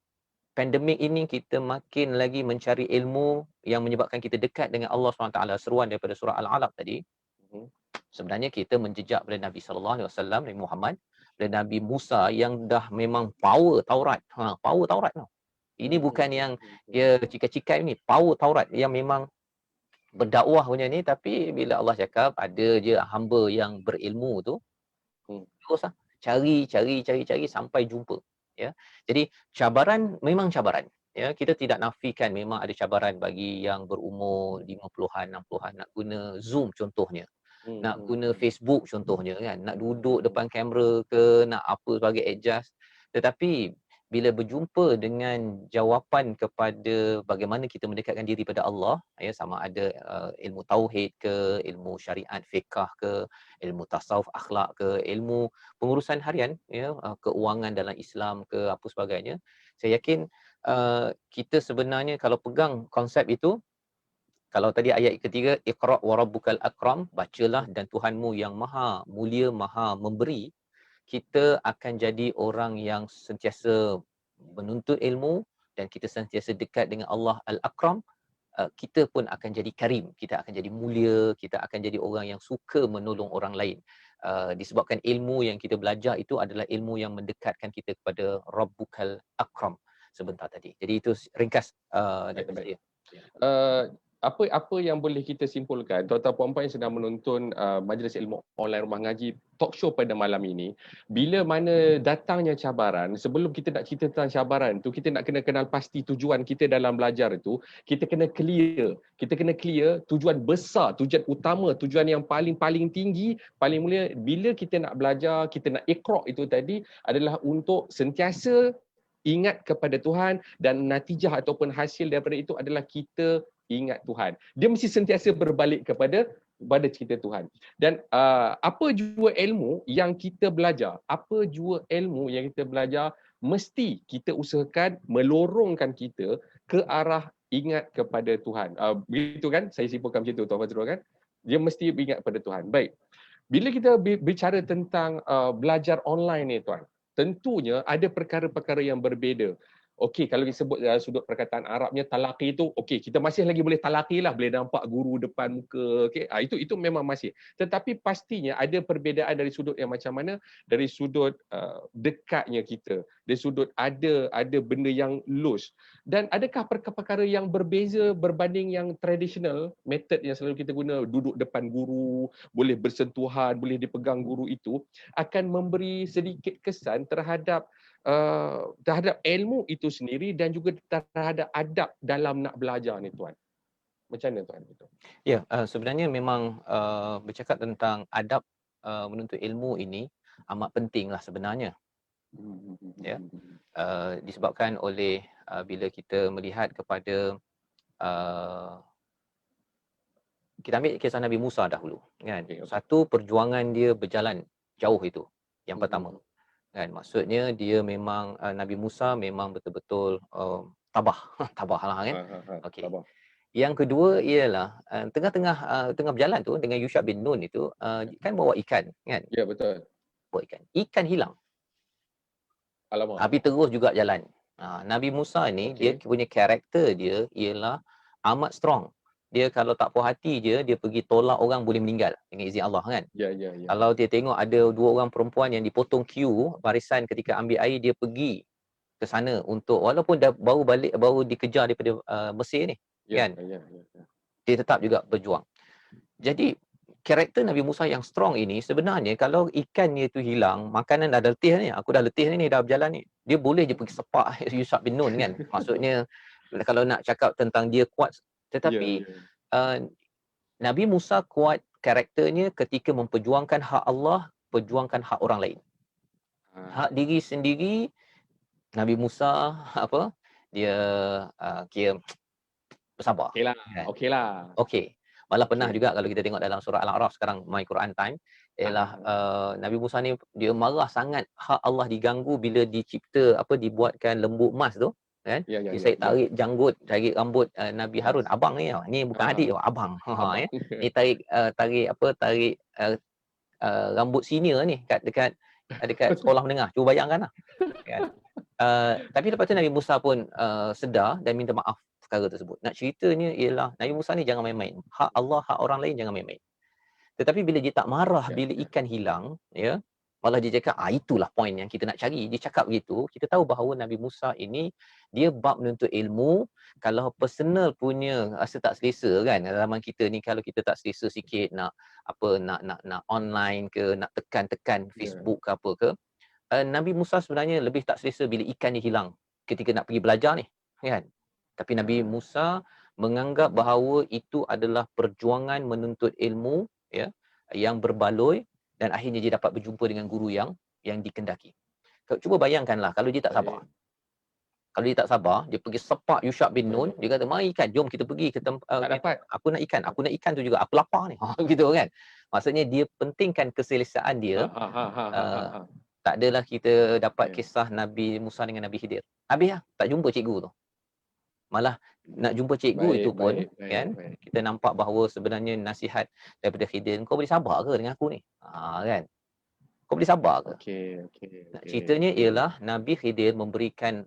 pandemik ini kita makin lagi mencari ilmu yang menyebabkan kita dekat dengan Allah SWT, seruan daripada surah Al-Alaq tadi. Sebenarnya kita menjejak pada Nabi SAW, Nabi Muhammad, dan Nabi Musa yang dah memang power Taurat. Power Taurat tau. Ini bukan yang dia cikai-cikai ni, power Taurat yang memang berdakwah punya ni, tapi bila Allah cakap ada je hamba yang berilmu tu, teruslah cari sampai jumpa, ya. Jadi cabaran memang cabaran, ya. Kita tidak nafikan memang ada cabaran bagi yang berumur 50-an 60-an nak guna Zoom contohnya, nak guna Facebook contohnya, kan, nak duduk depan kamera ke, nak apa sebagai adjust. Tetapi bila berjumpa dengan jawapan kepada bagaimana kita mendekatkan diri pada Allah, ya, sama ada ilmu tauhid ke, ilmu syariat fiqh ke, ilmu tasawuf akhlak ke, ilmu pengurusan harian, ya, keuangan dalam Islam ke, apa sebagainya, saya yakin kita sebenarnya kalau pegang konsep itu, kalau tadi ayat ketiga, Iqra' wa rabbukal akram, bacalah dan Tuhanmu yang maha mulia, maha memberi, kita akan jadi orang yang sentiasa menuntut ilmu dan kita sentiasa dekat dengan Allah Al-Akram. Kita pun akan jadi karim, kita akan jadi mulia, kita akan jadi orang yang suka menolong orang lain. Disebabkan ilmu yang kita belajar itu adalah ilmu yang mendekatkan kita kepada Rabbukal Akram sebentar tadi. Jadi itu ringkas daripada saya. Apa yang boleh kita simpulkan, tuan-tuan puan-puan yang sedang menonton Majlis Ilmu Online Rumah Ngaji talk show pada malam ini, bila mana datangnya cabaran, sebelum kita nak cerita tentang cabaran tu, kita nak kena kenal pasti tujuan kita dalam belajar itu, kita kena clear tujuan besar, tujuan utama, tujuan yang paling tinggi, paling mulia. Bila kita nak belajar, kita nak iqra' itu tadi adalah untuk sentiasa ingat kepada Tuhan, dan natijah ataupun hasil daripada itu adalah kita ingat Tuhan. Dia mesti sentiasa berbalik kepada cerita Tuhan. Dan apa jua ilmu yang kita belajar, mesti kita usahakan melorongkan kita ke arah ingat kepada Tuhan. Begitu kan? Saya simpulkan macam tu, Tuan Fazrul, kan? Dia mesti ingat kepada Tuhan. Baik. Bila kita bicara tentang belajar online ni, Tuan, tentunya ada perkara-perkara yang berbeza. Okey, kalau disebut sudut perkataan Arabnya talaqi itu, okey, kita masih lagi boleh talaqi lah, boleh nampak guru depan muka, okey. Itu memang masih. Tetapi pastinya ada perbezaan dari sudut yang macam mana? Dari sudut dekatnya kita, dari sudut ada benda yang loose. Dan adakah perkara-perkara yang berbeza berbanding yang tradisional, method yang selalu kita guna, duduk depan guru, boleh bersentuhan, boleh dipegang guru, itu akan memberi sedikit kesan terhadap ilmu itu sendiri dan juga terhadap adab dalam nak belajar ni, Tuan. Macam mana, Tuan? Ya, sebenarnya memang bercakap tentang adab menuntut ilmu ini amat penting lah sebenarnya. Ya, disebabkan oleh bila kita melihat kepada kita ambil kisah Nabi Musa dahulu, kan. Okay. Satu perjuangan dia berjalan jauh itu. Yang pertama. kan. Maksudnya dia memang Nabi Musa memang betul-betul tabah tabah lah kan. Okey. Sabar. Yang kedua ialah tengah berjalan tu dengan Yusha bin Nun itu kan bawa ikan kan. Ya, betul. Bawa ikan. Ikan hilang. Alamak. Tapi terus juga jalan. Nabi Musa ni dia Okey. punya karakter dia ialah amat strong. Dia kalau tak puas hati je dia pergi tolak orang boleh meninggal dengan izin Allah kan. Ya, ya, ya. Kalau dia tengok ada 2 orang perempuan yang dipotong queue barisan ketika ambil air, dia pergi ke sana untuk walaupun dah baru dikejar daripada Mesir ni Ya, kan. ya, ya. Dia tetap juga berjuang. Jadi karakter Nabi Musa yang strong ini sebenarnya kalau ikannya tu hilang, makanan dah letih ni, aku dah letih ni dah berjalan ni. Dia boleh je pergi sepak Yusha bin Nun kan. Maksudnya kalau nak cakap tentang dia kuat, Ya, tetapi ya. Nabi Musa kuat karakternya ketika memperjuangkan hak Allah, perjuangkan hak orang lain. Hak diri sendiri, Nabi Musa apa? Dia kira bersabar. Okeylah. Kan? Okeylah. Okey. Malah pernah Okey. juga kalau kita tengok dalam surah Al-A'raf sekarang My Quran Time, ialah Nabi Musa ni dia marah sangat hak Allah diganggu bila dicipta dibuatkan lembu emas tu kan. Ya, ya, Dia ya. tarik janggut, tarik rambut Nabi Harun, Yes. abang ni tau. Ni bukan adik tau, abang. Abang. Ya. Ni tarik rambut senior ni dekat sekolah menengah. Cuba bayangkanlah kan. Tapi lepas tu Nabi Musa pun sedar dan minta maaf perkara tersebut. Nak ceritanya ialah Nabi Musa ni jangan main-main. Hak Allah, hak orang lain jangan main-main. Tetapi bila dia tak marah Ya, bila ya. ikan hilang, ya, malah dia cakap, itulah poin yang kita nak cari. Dia cakap begitu, kita tahu bahawa Nabi Musa ini dia bab menuntut ilmu. Kalau personal punya rasa tak selesa kan, zaman kita ni kalau kita tak selesa sikit nak nak online ke, nak tekan-tekan Ya. Facebook ke apa ke, Nabi Musa sebenarnya lebih tak selesa bila ikan ni hilang ketika nak pergi belajar ni, kan? Tapi Nabi Musa menganggap bahawa itu adalah perjuangan menuntut ilmu, ya, yang berbaloi dan akhirnya dia dapat berjumpa dengan guru yang dikendaki. Cuba bayangkanlah kalau dia tak sabar. Kalau dia tak sabar, dia pergi sepak Yusha bin Nun, dia kata, "Mari ikan, jom kita pergi ke tempat Tak dapat. aku nak ikan tu juga, aku lapar ni." Gitu kan. Maksudnya dia pentingkan keselesaan dia. Tak adalah kita dapat kisah Nabi Musa dengan Nabi Khidir. Habis lah, tak jumpa cikgu tu. Malah nak jumpa cikgu itu pun kan, kita nampak bahawa sebenarnya nasihat daripada Khidir, kau boleh sabar ke dengan aku ni? Kan. Kau boleh sabar ke? Okey. Ceritanya ialah Nabi Khidir memberikan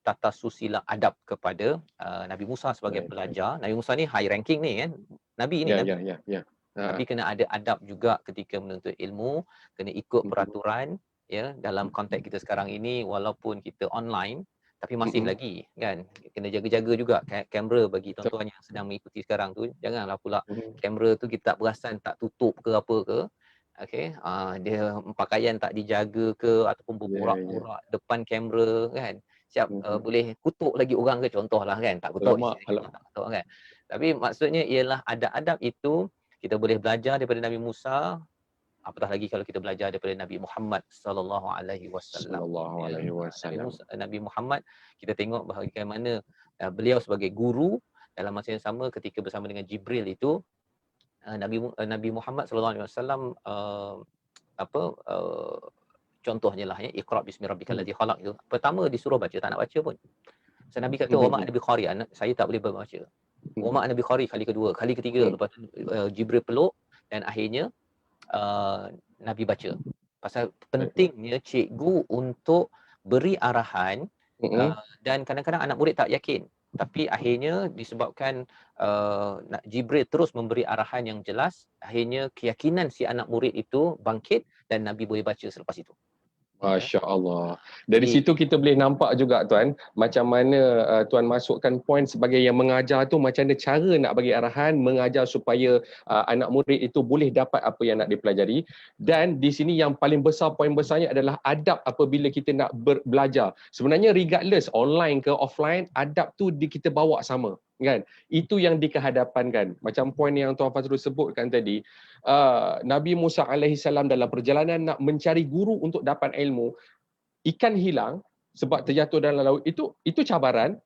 tata susila adab kepada Nabi Musa sebagai pelajar. Nabi Musa ni high ranking ni kan. Nabi ni Nabi. Ya. Tapi kena ada adab juga ketika menuntut ilmu, kena ikut peraturan, ya, dalam konteks kita sekarang ini walaupun kita online tapi masih lagi kan kena jaga-jaga juga kamera bagi tuan-tuan yang sedang mengikuti sekarang tu. Janganlah pula kamera tu kita tak perasan tak tutup ke apa ke. Okey, dia pakaian tak dijaga ke ataupun berborak-borak depan kamera kan. Siap boleh kutuk lagi orang ke, contohlah kan. Tak kutuk kan. Tapi maksudnya ialah adab-adab itu kita boleh belajar daripada Nabi Musa, apatah lagi kalau kita belajar daripada Nabi Muhammad sallallahu alaihi wasallam. Nabi Muhammad kita tengok bagaimana beliau sebagai guru dalam masa yang sama ketika bersama dengan Jibril itu Nabi Muhammad sallallahu alaihi wasallam contohnya lah ya, Iqra bismi rabbikal ladzi khalaq itu. Pertama disuruh baca, tak nak baca pun. So Nabi kata, "Wa ma ana biqari," saya tak boleh membaca. Wa ma ana biqari kali kedua, kali ketiga lepas tu Jibril peluk dan akhirnya Nabi baca. Pasal pentingnya cikgu untuk beri arahan dan kadang-kadang anak murid tak yakin. Tapi akhirnya disebabkan Jibril terus memberi arahan yang jelas, akhirnya keyakinan si anak murid itu bangkit dan Nabi boleh baca selepas itu. Masya Allah. Dari situ kita boleh nampak juga tuan, macam mana tuan masukkan poin sebagai yang mengajar tu macam mana cara nak bagi arahan, mengajar supaya anak murid itu boleh dapat apa yang nak dipelajari. Dan di sini yang paling besar, poin besarnya adalah adab apabila kita nak belajar. Sebenarnya regardless online ke offline, adab tu kita bawa sama. Kan? Itu yang dikehadapankan. Macam poin yang Tuan Fazrul sebutkan tadi, Nabi Musa alaihissalam dalam perjalanan nak mencari guru untuk dapat ilmu, ikan hilang. sebab terjatuh dalam laut, itu cabaran,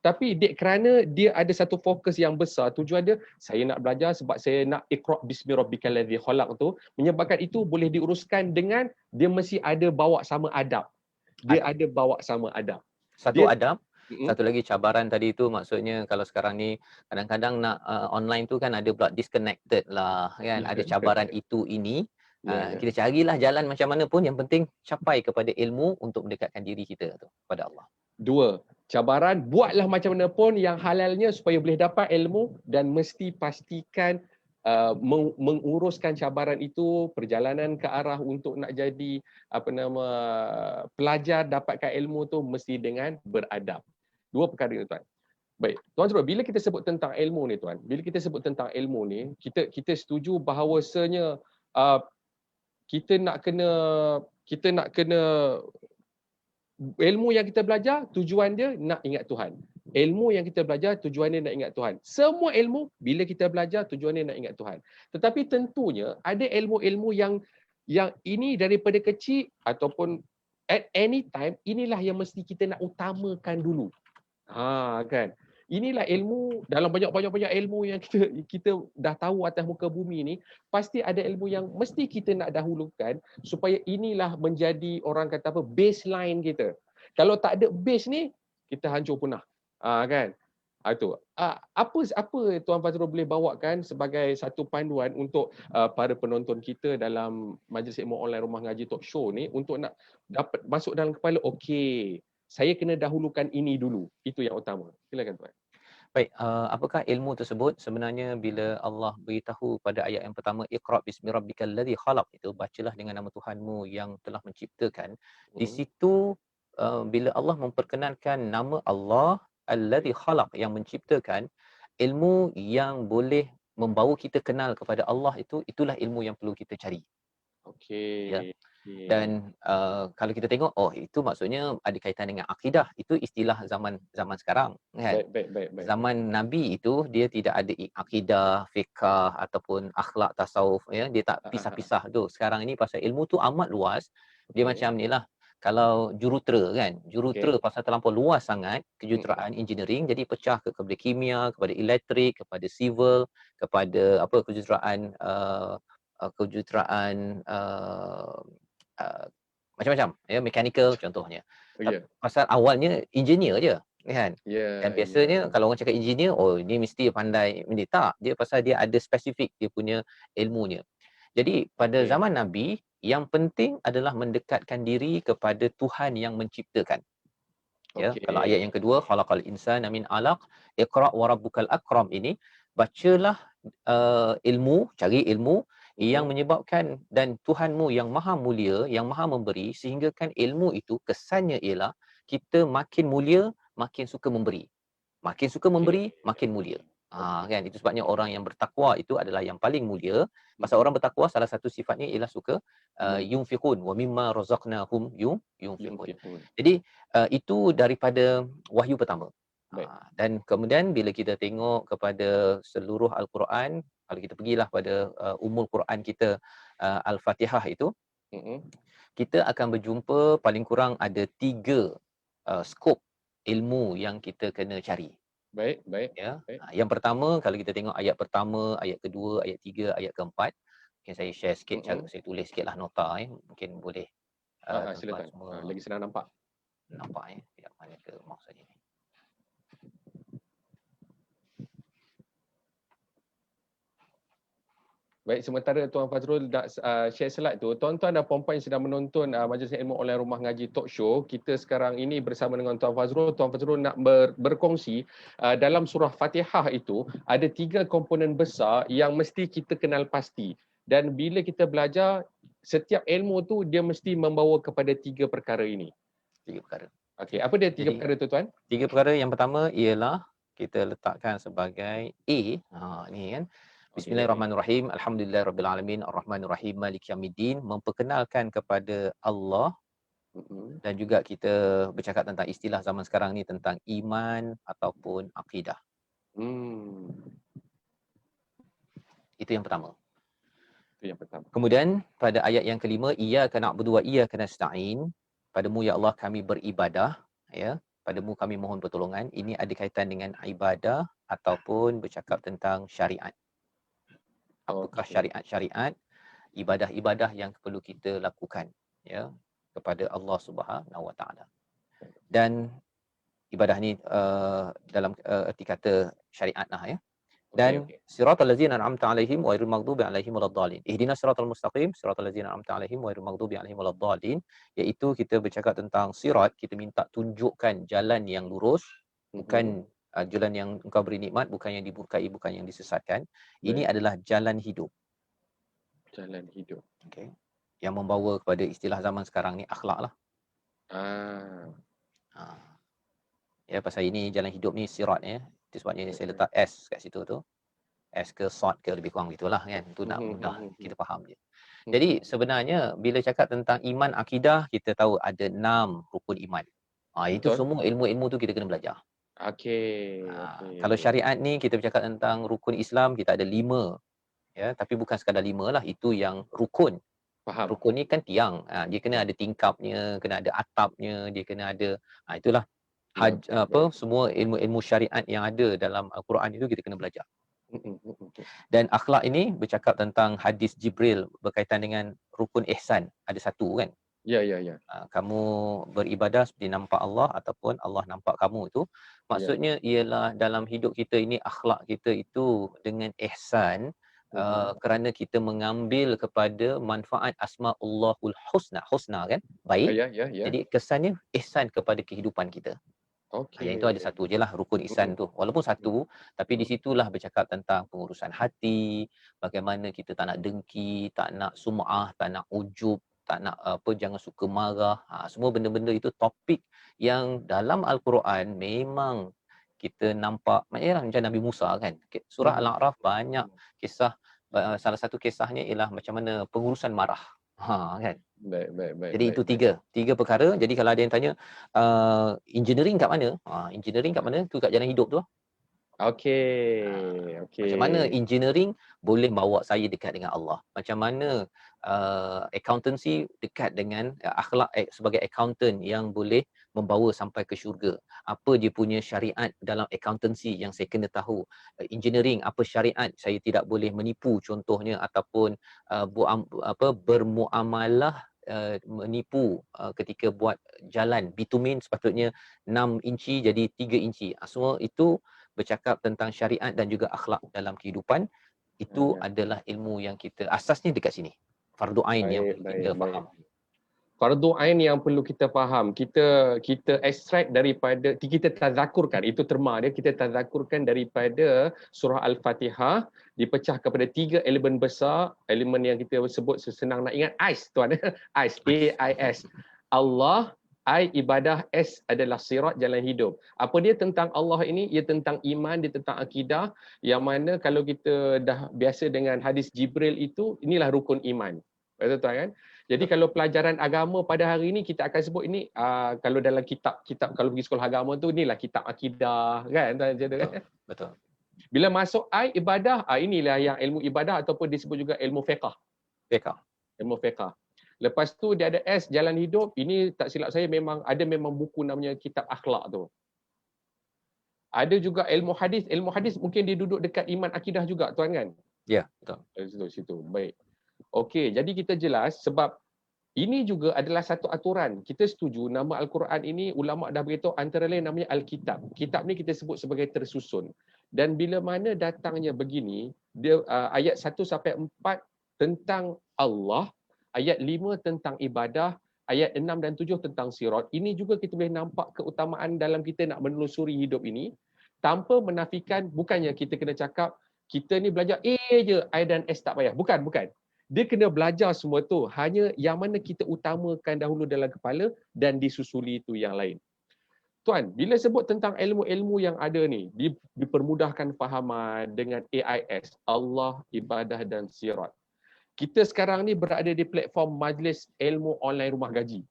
tapi kerana dia ada satu fokus yang besar, tujuan dia saya nak belajar sebab saya nak iqra bismi rabbikal ladzi khalaq tu, menyebabkan itu boleh diuruskan dengan dia mesti ada bawa sama adab. Dia ada bawa sama adab. Satu Dia adab, satu lagi cabaran tadi tu, maksudnya kalau sekarang ni kadang-kadang nak online tu kan ada pula disconnected lah kan, ada cabaran itu ini. Kita carilah jalan macam mana pun, yang penting capai kepada ilmu untuk mendekatkan diri kita tu kepada Allah. Dua, cabaran buatlah macam mana pun yang halalnya supaya boleh dapat ilmu, dan mesti pastikan menguruskan cabaran itu, perjalanan ke arah untuk nak jadi pelajar, dapatkan ilmu tu mesti dengan beradab. Dua perkara itu, tuan. Baik, Tuan Zurul, bila kita sebut tentang ilmu ni, tuan, kita setuju bahawasanya kita nak kena ilmu yang kita belajar tujuan dia nak ingat Tuhan. Ilmu yang kita belajar tujuan dia nak ingat Tuhan. Semua ilmu bila kita belajar tujuan dia nak ingat Tuhan. Tetapi tentunya ada ilmu-ilmu yang ini daripada kecil ataupun at any time, inilah yang mesti kita nak utamakan dulu. Kan. Inilah ilmu, dalam banyak ilmu yang kita dah tahu atas muka bumi ni, pasti ada ilmu yang mesti kita nak dahulukan supaya inilah menjadi orang kata baseline kita. Kalau tak ada base ni, kita hancur punah. Kan? Itu. Apa Tuan Fazrul boleh bawakan sebagai satu panduan untuk para penonton kita dalam Majlis Ilmu Online Rumah Ngaji Talk Show ni, untuk nak dapat masuk dalam kepala, okey, saya kena dahulukan ini dulu. Itu yang utama. Silakan tuan. Baik, apakah ilmu tersebut? Sebenarnya bila Allah beritahu pada ayat yang pertama, Iqra bismi rabbikal ladzi khalaq, itu bacalah dengan nama Tuhanmu yang telah menciptakan. Di situ bila Allah memperkenalkan nama Allah alladzi khalaq, yang menciptakan, ilmu yang boleh membawa kita kenal kepada Allah itulah ilmu yang perlu kita cari. Okey. Ya. Dan kalau kita tengok, itu maksudnya ada kaitan dengan akidah. Itu istilah zaman sekarang kan. Baik. Zaman Nabi itu dia tidak ada akidah, fiqh ataupun akhlak, tasawuf, ya. Dia tak pisah-pisah tu. Sekarang ini pasal ilmu tu amat luas. Dia macam nilah, kalau jurutera kan. Jurutera pasal terlampau luas sangat, kejuruteraan engineering, jadi pecah kepada kimia, kepada elektrik, kepada civil, kepada kejuruteraan macam-macam, ya, mechanical contohnya. Pasal awalnya engineer je kan. Dan biasanya kalau orang cakap engineer, dia mesti pandai. Tak, dia pasal dia ada spesifik dia punya ilmunya. Jadi pada zaman Nabi, yang penting adalah mendekatkan diri kepada Tuhan yang menciptakan. Ya, kalau ayat yang kedua, khalaqal insana min 'alaq, iqra wa rabbukal akram, ini bacalah ilmu, cari ilmu yang menyebabkan, dan Tuhanmu yang maha mulia, yang maha memberi, sehingga kan ilmu itu kesannya ialah kita makin mulia, makin suka memberi. Makin suka memberi, makin mulia. Kan, itu sebabnya orang yang bertakwa itu adalah yang paling mulia. Pasal orang bertakwa salah satu sifatnya ialah suka yunfiqun wa mimma razaqnahum yunfiqun. Jadi itu daripada wahyu pertama. Dan kemudian bila kita tengok kepada seluruh Al-Quran, kalau kita pergilah pada Ummul Quran kita, Al-Fatihah itu, kita akan berjumpa paling kurang ada 3 skop ilmu yang kita kena cari. Baik. Ya. Yang pertama, kalau kita tengok ayat pertama, ayat kedua, ayat 3, ayat keempat, mungkin saya share sikit, saya tulis sikitlah nota, mungkin boleh silakan. Lagi senang nampak. Tidak, mana ke mouse saja ni. Baik, sementara Tuan Fazrul nak share slide tu, tuan-tuan dan puan-puan yang sedang menonton Majlis Ilmu Online Rumah Ngaji Talk Show, kita sekarang ini bersama dengan Tuan Fazrul. Tuan Fazrul nak berkongsi dalam surah Fatihah itu ada 3 komponen besar yang mesti kita kenal pasti. Dan bila kita belajar, setiap ilmu tu dia mesti membawa kepada 3 perkara ini. 3 perkara. Okey, apa dia 3 perkara tu, tuan? 3 perkara yang pertama ialah kita letakkan sebagai A, ni kan. Bismillahirrahmanirrahim. Alhamdulillahirabbil alamin, arrahmanirrahim, maliki yaumiddin, memperkenalkan kepada Allah. Dan juga kita bercakap tentang istilah zaman sekarang ni tentang iman ataupun akidah. Itu yang pertama. Kemudian pada ayat yang kelima, iyyaka na'budu wa iyyaka nasta'in, padamu ya Allah kami beribadah, ya, padamu kami mohon pertolongan. Ini ada kaitan dengan ibadah ataupun bercakap tentang syariat. Apakah Okey. syariat-syariat, ibadah-ibadah yang perlu kita lakukan, ya, kepada Allah Subhanahu Wa Taala. Dan ibadah ni dalam erti kata syariat lah, ya. Dan Okey. siratal ladzina an'amta 'alaihim ghairil maghdubi 'alaihim waladdallin. Ihdinas siratal mustaqim siratal ladzina an'amta alaihim ghairil maghdubi alaihim waladdallin, iaitu kita bercakap tentang sirat, kita minta tunjukkan jalan yang lurus, bukan jalan yang engkau beri nikmat, bukan yang diburkai, bukan yang disesatkan. Ini Baik. adalah jalan hidup. Jalan hidup. Okey. Yang membawa kepada istilah zaman sekarang ni akhlak lah. Ha. Ya, pasal ini jalan hidup ni sirat, ya. Itu sebabnya saya letak S kat situ tu. S ke sod ke lebih kurang gitulah kan. Itu nak mudah kita faham je. Jadi sebenarnya bila cakap tentang iman akidah, kita tahu ada 6 rukun iman. Itu Betul. semua ilmu-ilmu tu kita kena belajar. Okey. Kalau syariat ni kita bercakap tentang rukun Islam, kita ada 5. Ya, tapi bukan sekadar 5 lah, itu yang rukun. Faham. Rukun ni kan tiang. Dia kena ada tingkapnya, kena ada atapnya, dia kena ada itulah semua ilmu-ilmu syariat yang ada dalam Al-Quran itu kita kena belajar. Dan akhlak ini bercakap tentang hadis Jibril berkaitan dengan rukun ihsan. Ada 1 kan? Ya. Kamu beribadah seperti nampak Allah ataupun Allah nampak kamu itu. Maksudnya ialah dalam hidup kita ini, akhlak kita itu dengan ihsan, kerana kita mengambil kepada manfaat asma'ullahul husna kan? Baik. Ya. Jadi kesannya ihsan kepada kehidupan kita. Okey. Yang itu ada 1 je lah rukun ihsan tu. Walaupun 1, tapi di situlah bercakap tentang pengurusan hati, bagaimana kita tak nak dengki, tak nak sum'ah, tak nak ujub, tak nak jangan suka marah. Semua benda-benda itu topik yang dalam Al-Quran memang kita nampak, macam Nabi Musa kan. Surah Al-A'raf banyak kisah, salah satu kisahnya ialah macam mana pengurusan marah. Kan. Baik. Jadi itu 3 perkara. Jadi kalau ada yang tanya engineering kat mana? Engineering kat mana? Tu kat jalan hidup tu. Okey. Macam mana engineering boleh bawa saya dekat dengan Allah? Macam mana accountancy dekat dengan akhlak sebagai accountant yang boleh membawa sampai ke syurga? Apa dia punya syariat dalam accountancy yang saya kena tahu? Engineering, apa syariat saya tidak boleh menipu contohnya, ataupun bermuamalah menipu ketika buat jalan bitumen sepatutnya 6 inci jadi 3 inci. Semua itu bercakap tentang syariat dan juga akhlak dalam kehidupan. Itu adalah ilmu yang kita asasnya dekat sini. Fardu ain yang kita faham. Fardu ain yang perlu kita faham. Kita extract daripada, kita tazakurkan, itu terma dia, kita tazakurkan daripada surah Al-Fatihah, dipecah kepada 3 elemen besar. Elemen yang kita sebut sesenang nak ingat, AIS tuan. AIS, A-I-S. Allah, I ibadah, S adalah sirat, jalan hidup. Apa dia tentang Allah ini? Ia tentang iman, dia tentang akidah, yang mana kalau kita dah biasa dengan hadis Jibril itu, inilah rukun iman. Betul kan? Jadi kalau pelajaran agama pada hari ini kita akan sebut ini, kalau dalam kitab kalau pergi sekolah agama tu, inilah kitab akidah kan? Betul. Bila masuk I ibadah, inilah yang ilmu ibadah ataupun disebut juga ilmu fiqh. Ilmu fiqh. Lepas tu dia ada S, jalan hidup. Ini tak silap saya memang buku namanya kitab akhlak tu. Ada juga ilmu hadis. Ilmu hadis mungkin dia duduk dekat iman akidah juga tuan kan? Ya, betul. Situ. Baik. Okey, jadi kita jelas sebab ini juga adalah satu aturan. Kita setuju nama Al-Quran ini ulama dah beritahu antara lain namanya Al-Kitab. Kitab ni kita sebut sebagai tersusun. Dan bila mana datangnya begini, dia ayat 1 sampai 4 tentang Allah, ayat 5 tentang ibadah, ayat 6 dan 7 tentang sirat. Ini juga kita boleh nampak keutamaan dalam kita nak menelusuri hidup ini tanpa menafikan, bukannya kita kena cakap kita ni belajar je, I dan S tak payah. Bukan. Dia kena belajar semua tu. Hanya yang mana kita utamakan dahulu dalam kepala dan disusuli itu yang lain. Tuan, bila sebut tentang ilmu-ilmu yang ada ni, dipermudahkan fahaman dengan AIS, Allah, ibadah dan sirat. Kita sekarang ni berada di platform Majlis Ilmu Online Rumah Gaji.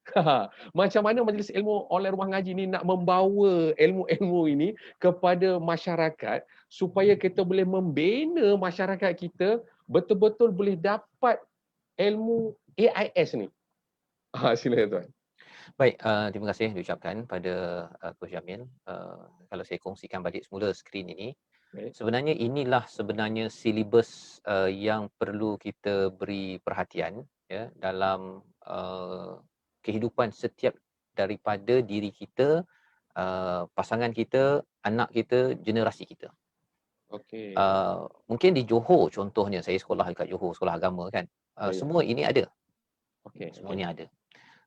Macam mana Majlis Ilmu Online Rumah Gaji ni nak membawa ilmu-ilmu ini kepada masyarakat supaya kita boleh membina masyarakat kita betul-betul boleh dapat ilmu AIS ni. Silakan tuan. Baik, terima kasih diucapkan pada Coach Jamil. Kalau saya kongsikan balik semula skrin ini, Baik. sebenarnya inilah sebenarnya silibus yang perlu kita beri perhatian ya dalam kehidupan setiap daripada diri kita, pasangan kita, anak kita, generasi kita. Okey. Mungkin di Johor contohnya, saya sekolah dekat Johor, sekolah agama kan. Ya, ya. Semua ini ada, Okey, semua okey. ini ada.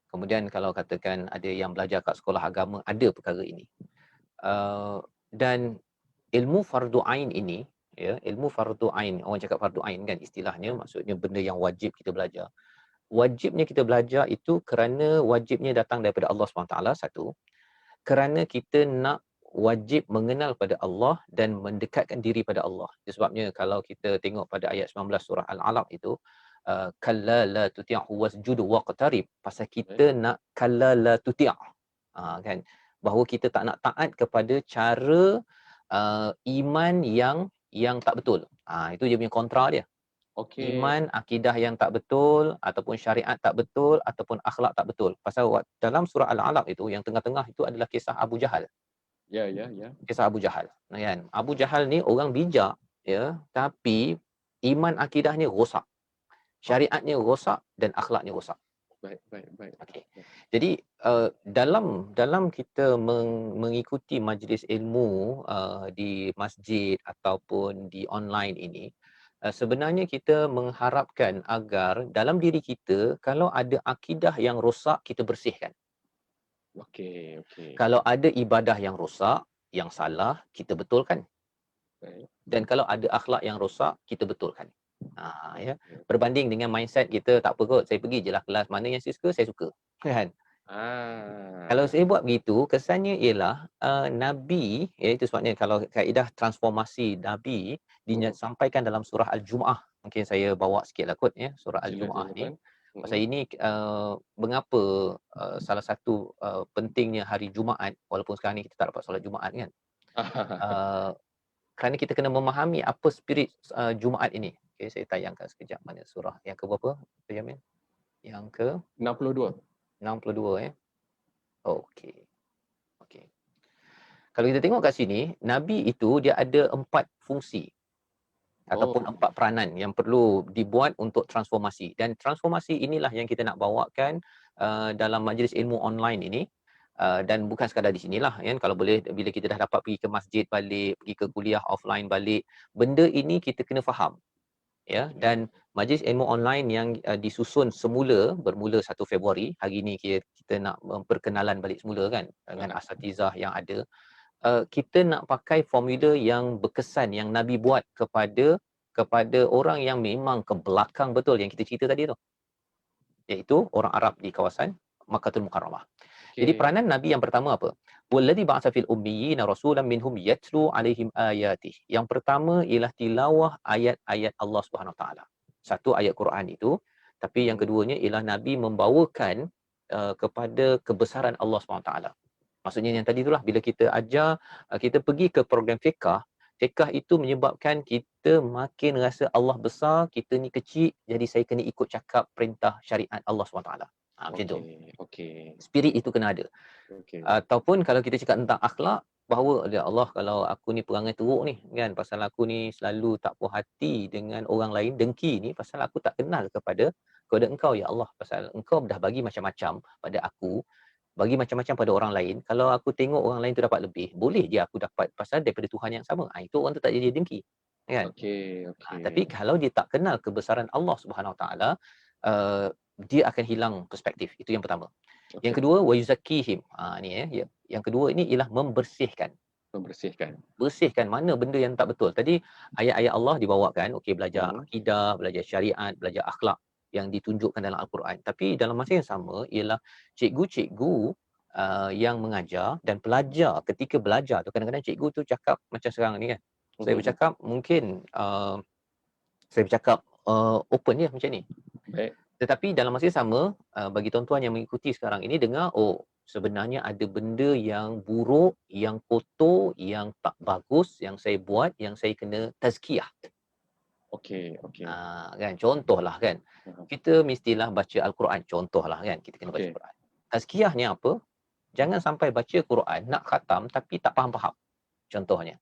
Kemudian kalau katakan ada yang belajar kat sekolah agama, ada perkara ini. Dan ilmu fardu ain ini, ya, ilmu fardu ain, orang cakap fardu ain kan istilahnya, maksudnya benda yang wajib kita belajar. Wajibnya kita belajar itu kerana wajibnya datang daripada Allah SWT, satu. Kerana kita nak wajib mengenal pada Allah dan mendekatkan diri pada Allah. Itu sebabnya kalau kita tengok pada ayat 19 surah Al-Alaq itu, kalla la tuti'hu wasjud waqtarib, pasal kita nak kalla la tuti', kan, bahawa kita tak nak taat kepada cara iman yang tak betul. Itu dia punya kontra dia. Okey. Iman, akidah yang tak betul, ataupun syariat tak betul, ataupun akhlak tak betul. Pasal dalam surah Al-Alaq itu, yang tengah-tengah itu adalah kisah Abu Jahal. Ya, ya, ya. Kisah Abu Jahal, kan. Abu Jahal ni orang bijak, ya, tapi iman akidahnya rosak. Syariatnya rosak dan akhlaknya rosak. Baik, baik, baik. Okey. Jadi dalam kita mengikuti majlis ilmu di masjid ataupun di online ini, sebenarnya kita mengharapkan agar dalam diri kita kalau ada akidah yang rosak, kita bersihkan. Okey, okey. Kalau ada ibadah yang rosak, yang salah, kita betulkan. Baik. Dan kalau ada akhlak yang rosak, kita betulkan. Ya. Okey. Berbanding dengan mindset kita, tak apa kot, saya pergi je lah kelas mana yang saya suka, saya suka. Kan? Kalau saya buat begitu, kesannya ialah Nabi, iaitu sebabnya kalau kaedah transformasi Nabi disampaikan dalam surah Al-Jumu'ah. Mungkin saya bawa sikitlah kot ya, surah Al-Jumu'ah ni. Pasal ini mengapa salah satu pentingnya hari Jumaat, walaupun sekarang ni kita tak dapat solat Jumaat kan. Kerana kita kena memahami apa spirit Jumaat ini. Okay, saya tayangkan sekejap mana surah yang ke berapa, Pak Jamil? Yang ke 62. 62 ya. Okey. Okey. Kalau kita tengok kat sini, Nabi itu dia ada 4 fungsi ataupun 4 peranan yang perlu dibuat untuk transformasi. Dan transformasi inilah yang kita nak bawakan dalam majlis ilmu online ini. Dan bukan sekadar di sinilah kan, kalau boleh bila kita dah dapat pergi ke masjid balik, pergi ke kuliah offline balik, benda ini kita kena faham. Ya, dan majlis ilmu online yang disusun semula bermula 1 Februari, hari ini kita nak memperkenalan balik semula kan dengan asatizah yang ada. Kita nak pakai formula yang berkesan yang Nabi buat kepada orang yang memang ke belakang betul yang kita cerita tadi tu. Iaitu orang Arab di kawasan Makkahul Mukarramah. Jadi peranan Nabi yang pertama apa? Wallazi ba'atsa fil ummiyina rasulan minhum yatlu 'alaihim ayatih. Yang pertama ialah tilawah ayat-ayat Allah Subhanahu Wa Taala. Satu ayat Quran itu, tapi yang keduanya ialah Nabi membawakan kepada kebesaran Allah Subhanahu Wa Taala. Maksudnya yang tadi itulah bila kita ajar, kita pergi ke program fiqh itu menyebabkan kita makin rasa Allah besar, kita ni kecil, jadi saya kena ikut cakap perintah syariat Allah SWT. Macam tu. Okey. Spirit itu kena ada. Okey. Ataupun kalau kita cakap tentang akhlak, bahawa ya Allah, kalau aku ni perangai teruk ni kan, pasal aku ni selalu tak puas hati dengan orang lain, dengki ni pasal aku tak kenal kepada engkau ya Allah, pasal engkau dah bagi macam-macam pada aku, bagi macam-macam pada orang lain. Kalau aku tengok orang lain tu dapat lebih, boleh je aku dapat pasal daripada Tuhan yang sama. Itu orang tu tak jadi dengki. Kan? Okey. Tapi kalau dia tak kenal kebesaran Allah Subhanahu Wa Taala, dia akan hilang perspektif. Itu yang pertama. Yang kedua, wa yuzakkihim. Ni yang kedua ini ialah membersihkan. Bersihkan mana benda yang tak betul. Tadi ayat-ayat Allah dibawakan, okey, belajar akidah, belajar syariat, belajar akhlak yang ditunjukkan dalam Al-Quran. Tapi dalam masa yang sama ialah cikgu-cikgu yang mengajar dan pelajar ketika belajar tu, kadang-kadang cikgu tu cakap macam sekarang ni kan. Saya bercakap mungkin saya bercakap open je macam ni. Baik. Tetapi dalam masa yang sama, bagi tuan-tuan yang mengikuti sekarang ini dengar, sebenarnya ada benda yang buruk, yang kotor, yang tak bagus yang saya buat, yang saya kena tazkiyah. Okey. Kan, contohlah kan. Kita mestilah baca Al-Quran, contohlah kan, kita kena baca Quran. Tazkiyah ni apa? Jangan sampai baca Quran nak khatam tapi tak faham-faham. Contohnya.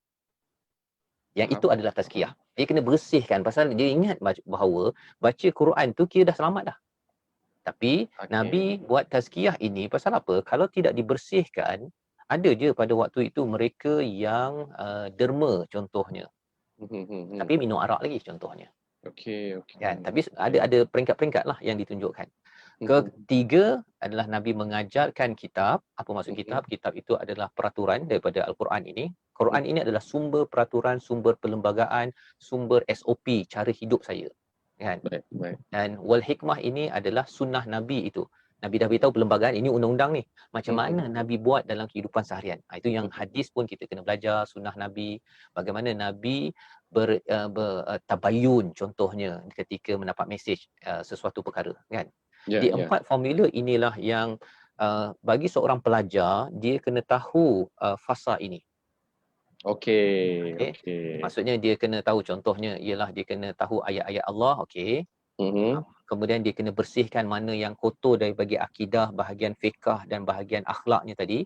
Yang Faham. itu adalah tazkiyah. Dia kena bersihkan pasal dia ingat bahawa baca Quran tu kira dah selamat dah. Tapi Nabi buat tazkiyah ini pasal apa? Kalau tidak dibersihkan, ada je pada waktu itu mereka yang derma contohnya. Tapi minum arak lagi contohnya. Okey. Kan? Tapi ada peringkat-peringkat lah yang ditunjukkan. Ketiga adalah Nabi mengajarkan kitab. Apa maksud kitab? Kitab itu adalah peraturan daripada Al-Quran ini. Quran ini adalah sumber peraturan, sumber perlembagaan, sumber SOP, cara hidup saya. Kan? Baik. Dan wal hikmah ini adalah sunnah Nabi itu. Nabi dah beritahu perlembagaan ini undang-undang ni. Macam mana Nabi buat dalam kehidupan seharian. Itu yang hadis pun kita kena belajar sunnah Nabi. Bagaimana Nabi tabayun contohnya ketika mendapat mesej sesuatu perkara. Kan? Jadi 4 formula inilah yang bagi seorang pelajar, dia kena tahu fasa ini. Okey. Maksudnya dia kena tahu contohnya ialah dia kena tahu ayat-ayat Allah, okey. Kemudian dia kena bersihkan mana yang kotor dari bagi akidah, bahagian fiqh dan bahagian akhlaknya tadi.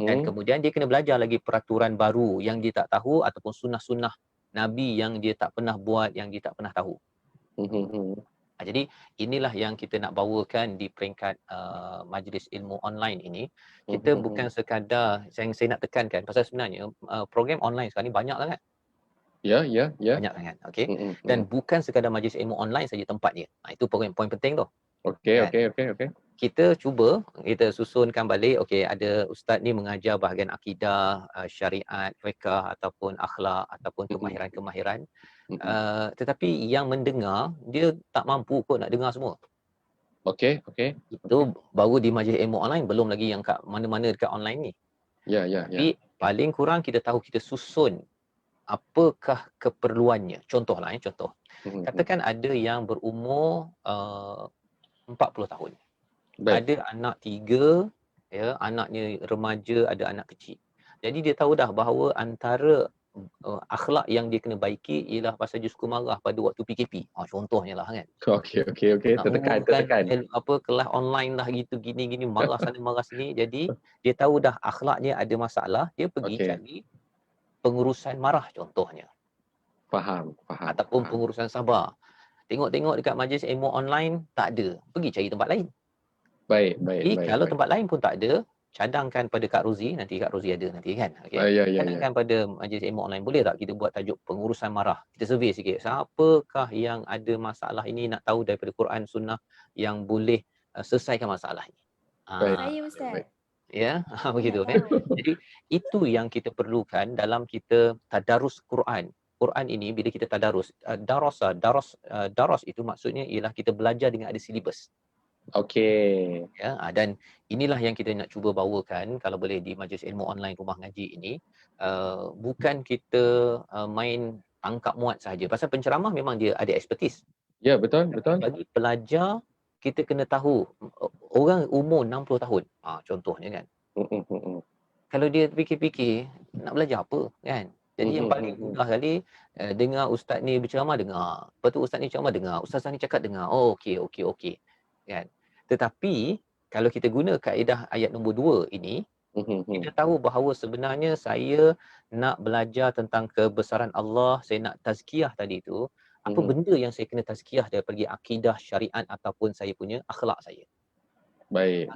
Dan kemudian dia kena belajar lagi peraturan baru yang dia tak tahu ataupun sunnah-sunnah Nabi yang dia tak pernah buat, yang dia tak pernah tahu. Jadi inilah yang kita nak bawakan di peringkat majlis ilmu online ini. Kita bukan sekadar, saya nak tekankan pasal sebenarnya program online sekarang ni banyak sangat. Ya. Banyak sangat. Okey. Dan bukan sekadar majlis ilmu online saja tempatnya. Itu poin penting tu. Okey. Kita susunkan balik, okey, ada ustaz ni mengajar bahagian akidah, syariat, fiqh ataupun akhlak ataupun kemahiran-kemahiran. Tetapi yang mendengar dia tak mampu kot nak dengar semua. Okey. Itu baru di majlis ilmu online, belum lagi yang kat mana-mana dekat online ni. Ya. Tapi paling kurang kita tahu, kita susun apakah keperluannya. Contoh. Katakan ada yang berumur 40 tahun. Baik. Ada anak 3, ya, anaknya remaja, ada anak kecil. Jadi dia tahu dah bahawa antara akhlak yang dia kena baiki ialah pasal dia suka marah pada waktu PKP. Contohnya lah kan. Okey. Tertekan. Kelas online lah gitu, gini marah sana marah sini. Jadi dia tahu dah akhlaknya ada masalah, dia pergi cari pengurusan marah contohnya. Faham. Ataupun pengurusan sabar. Tengok dekat majlis ilmu online tak ada, pergi cari tempat lain. Baik. Kalau tempat lain pun tak ada, cadangkan pada Kak Rozi, nanti Kak Rozi ada nanti kan. Okey. Ya. Cadangkan pada majlis ilmu online, boleh tak kita buat tajuk pengurusan marah. Kita survey sikit, siapakah yang ada masalah ini, nak tahu daripada Quran Sunnah yang boleh selesaikan masalah ini. Saya Ustaz. Ya, begitu kan. Jadi itu yang kita perlukan dalam kita tadarus Quran. Quran ini bila kita tadarus, daras itu maksudnya ialah kita belajar dengan ada silibus. Okey. Ya, dan inilah yang kita nak cuba bawakan kalau boleh di majlis ilmu online rumah ngaji ini. Bukan kita main tangkap muat sahaja. Pasal penceramah memang dia ada expertise. Ya, betul. Bagi pelajar, kita kena tahu orang umur 60 tahun. Contohnya kan. Kalau dia fikir-fikir nak belajar apa kan. Jadi yang paling mudah kali dengar ustaz ni berceramah, dengar. Lepas tu ustaz ni ceramah, dengar. Ustaz ni cakap, dengar. Oh, okey. Kan? Tetapi kalau kita guna kaedah ayat nombor 2 ini, kita tahu bahawa sebenarnya saya nak belajar tentang kebesaran Allah, saya nak tazkiyah tadi tu. Apa benda yang saya kena tazkiyah daripada akidah, syariat ataupun saya punya akhlak saya. Baik.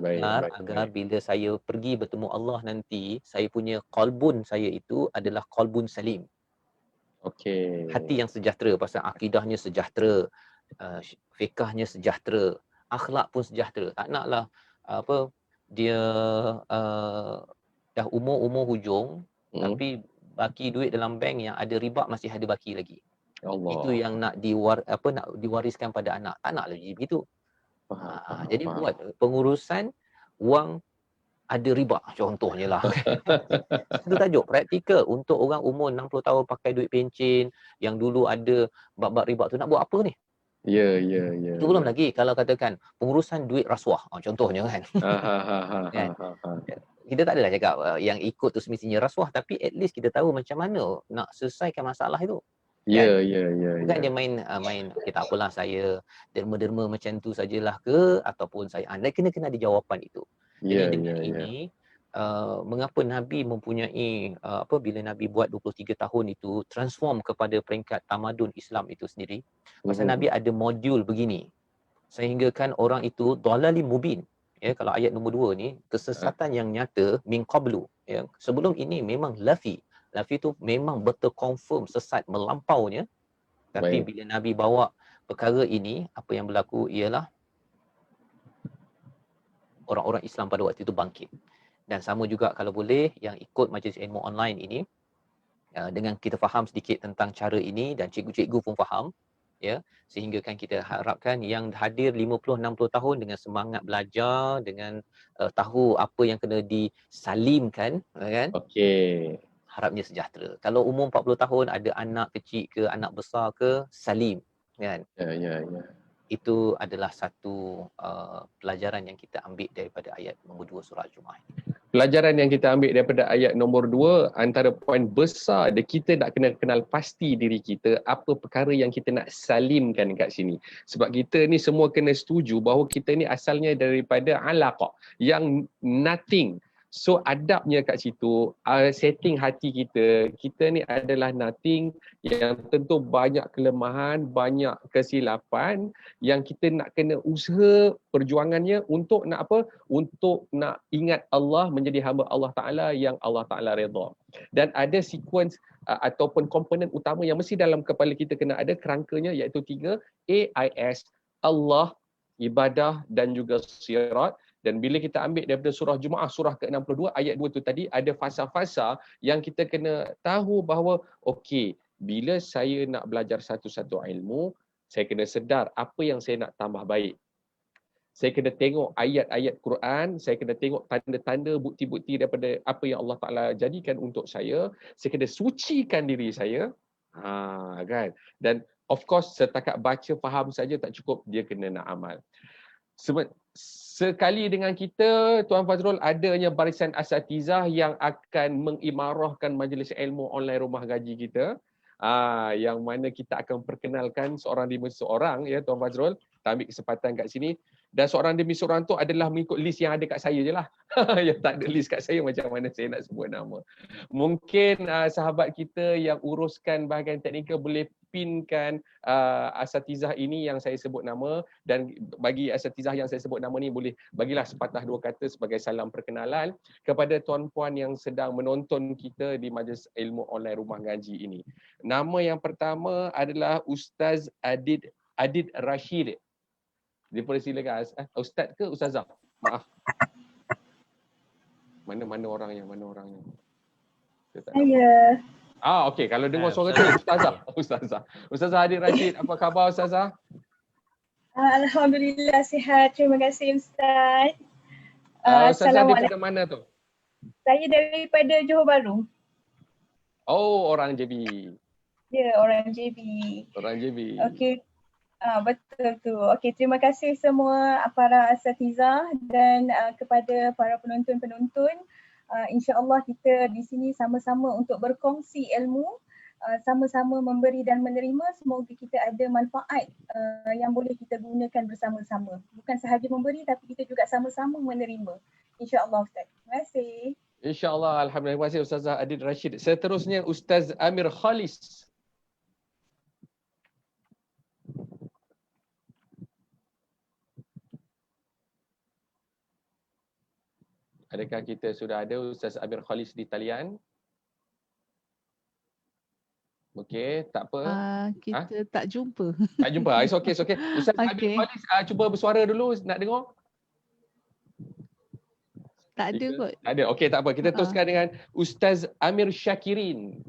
Agar bila saya pergi bertemu Allah nanti, saya punya qalbun saya itu adalah qalbun salim. Okey. Hati yang sejahtera, pasal akidahnya sejahtera, fiqahnya sejahtera, akhlak pun sejahtera. Tak naklah dia dah umur hujung tapi baki duit dalam bank yang ada riba masih ada baki lagi. Allah. Itu yang nak diwariskan pada anak. Tak naklah begitu. Jadi buat pengurusan wang ada riba contohnya lah. Itu tajuk praktikal untuk orang umur 60 tahun pakai duit pencen yang dulu ada bab-bab riba tu, nak buat apa ni? Ya. Itu belum lagi kalau katakan pengurusan duit rasuah contohnya kan. Kan? Kita tak adalah cakap yang ikut tu semestinya rasuah, tapi at least kita tahu macam mana nak selesaikan masalah itu. Ya. Bukan dia main okay, tak apalah saya derma-derma macam tu sajalah ke, ataupun saya anda kena ada jawapan itu. Ya, Jadi dengan ya, ya. ini mengapa Nabi mempunyai bila Nabi buat 23 tahun itu transform kepada peringkat tamadun Islam itu sendiri. Pasal Nabi ada modul begini. Sehingga kan orang itu dalalim mubin. Ya, kalau ayat nombor 2 ni kesesatan yang nyata min qablu, ya. Sebelum ini memang lafi. Lafi tu memang betul confirm sesat melampaunya. Tapi Baik. bila Nabi bawa perkara ini, apa yang berlaku ialah orang-orang Islam pada waktu itu bangkit. Dan sama juga kalau boleh yang ikut majlis ilmu online ini, dengan kita faham sedikit tentang cara ini dan cikgu-cikgu pun faham, ya, sehingga kan kita harapkan yang hadir 50-60 tahun dengan semangat belajar, dengan tahu apa yang kena disalimkan, kan, Okey. harapnya sejahtera. Kalau umur 40 tahun ada anak kecil ke anak besar ke, salim, kan. Ya, ya, ya. Itu adalah satu pelajaran yang kita ambil daripada ayat nombor 2 surah Al-Jumu'ah. Pelajaran yang kita ambil daripada ayat nombor 2, antara poin besar dia, kita nak kena kenal pasti diri kita, apa perkara yang kita nak salimkan kat sini. Sebab kita ni semua kena setuju bahawa kita ni asalnya daripada alaqah, yang nothing. So adabnya kat situ, setting hati kita ni adalah nothing, yang tentu banyak kelemahan, banyak kesilapan, yang kita nak kena usaha perjuangannya untuk nak apa? Untuk nak ingat Allah, menjadi hamba Allah Ta'ala yang Allah Ta'ala redha. Dan ada sequence ataupun komponen utama yang mesti dalam kepala kita kena ada, kerangkanya iaitu 3 AIS, Allah, ibadah dan juga sirat. Dan bila kita ambil daripada surah Jumaah, surah ke-62 ayat 2 tu tadi, ada fasa-fasa yang kita kena tahu bahawa okey, bila saya nak belajar satu-satu ilmu, saya kena sedar apa yang saya nak tambah baik. Saya kena tengok ayat-ayat Quran, saya kena tengok tanda-tanda, bukti-bukti daripada apa yang Allah Ta'ala jadikan untuk saya kena sucikan diri saya. Kan? Dan of course, setakat baca, faham saja tak cukup, dia kena nak amal. Sekali dengan kita, Tuan Fazrul, adanya barisan asatizah yang akan mengimarahkan majlis ilmu online rumah gaji kita. Yang mana kita akan perkenalkan seorang demi seorang, ya Tuan Fazrul. Kita ambil kesempatan kat sini. Dan seorang demi seorang tu adalah mengikut list yang ada kat saya je lah. Yang tak ada list kat saya, macam mana saya nak sebut nama. Mungkin sahabat kita yang uruskan bahagian teknikal boleh pinkan asatizah ini yang saya sebut nama, dan bagi asatizah yang saya sebut nama ni boleh bagilah sepatah dua kata sebagai salam perkenalan kepada tuan-puan yang sedang menonton kita di majlis ilmu online rumah gaji ini. Nama yang pertama adalah Ustaz Adid Rashid. Dipersilakan. Ustaz ke Ustazah? Maaf. Mana orangnya? Saya. Okey, kalau dengar suara tu Ustazah. Ustazah Adid Rashid, apa khabar Ustazah? Alhamdulillah sihat. Terima kasih Ustaz. Ustazah daripada mana tu? Saya daripada Johor Bahru. Oh, orang JB. Ya, orang JB. Orang JB. Okey. Betul tu. Okey, terima kasih semua para asatizah dan kepada para penonton-penonton. InsyaAllah kita di sini sama-sama untuk berkongsi ilmu, sama-sama memberi dan menerima. Semoga kita ada manfaat yang boleh kita gunakan bersama-sama. Bukan sahaja memberi tapi kita juga sama-sama menerima. InsyaAllah Ustaz. Terima kasih. InsyaAllah. Alhamdulillah. Terima kasih Ustazah Adid Rashid. Seterusnya Ustaz Amir Khalis. Adakah kita sudah ada Ustaz Amir Khalis di talian? Okey, tak apa. Kita tak jumpa. Tak jumpa. It's okay. Ustaz Amir Khalis, cuba bersuara dulu, nak dengar. Tak ada kot. Tak ada. Okey, tak apa. Kita teruskan dengan Ustaz Amir Syakirin.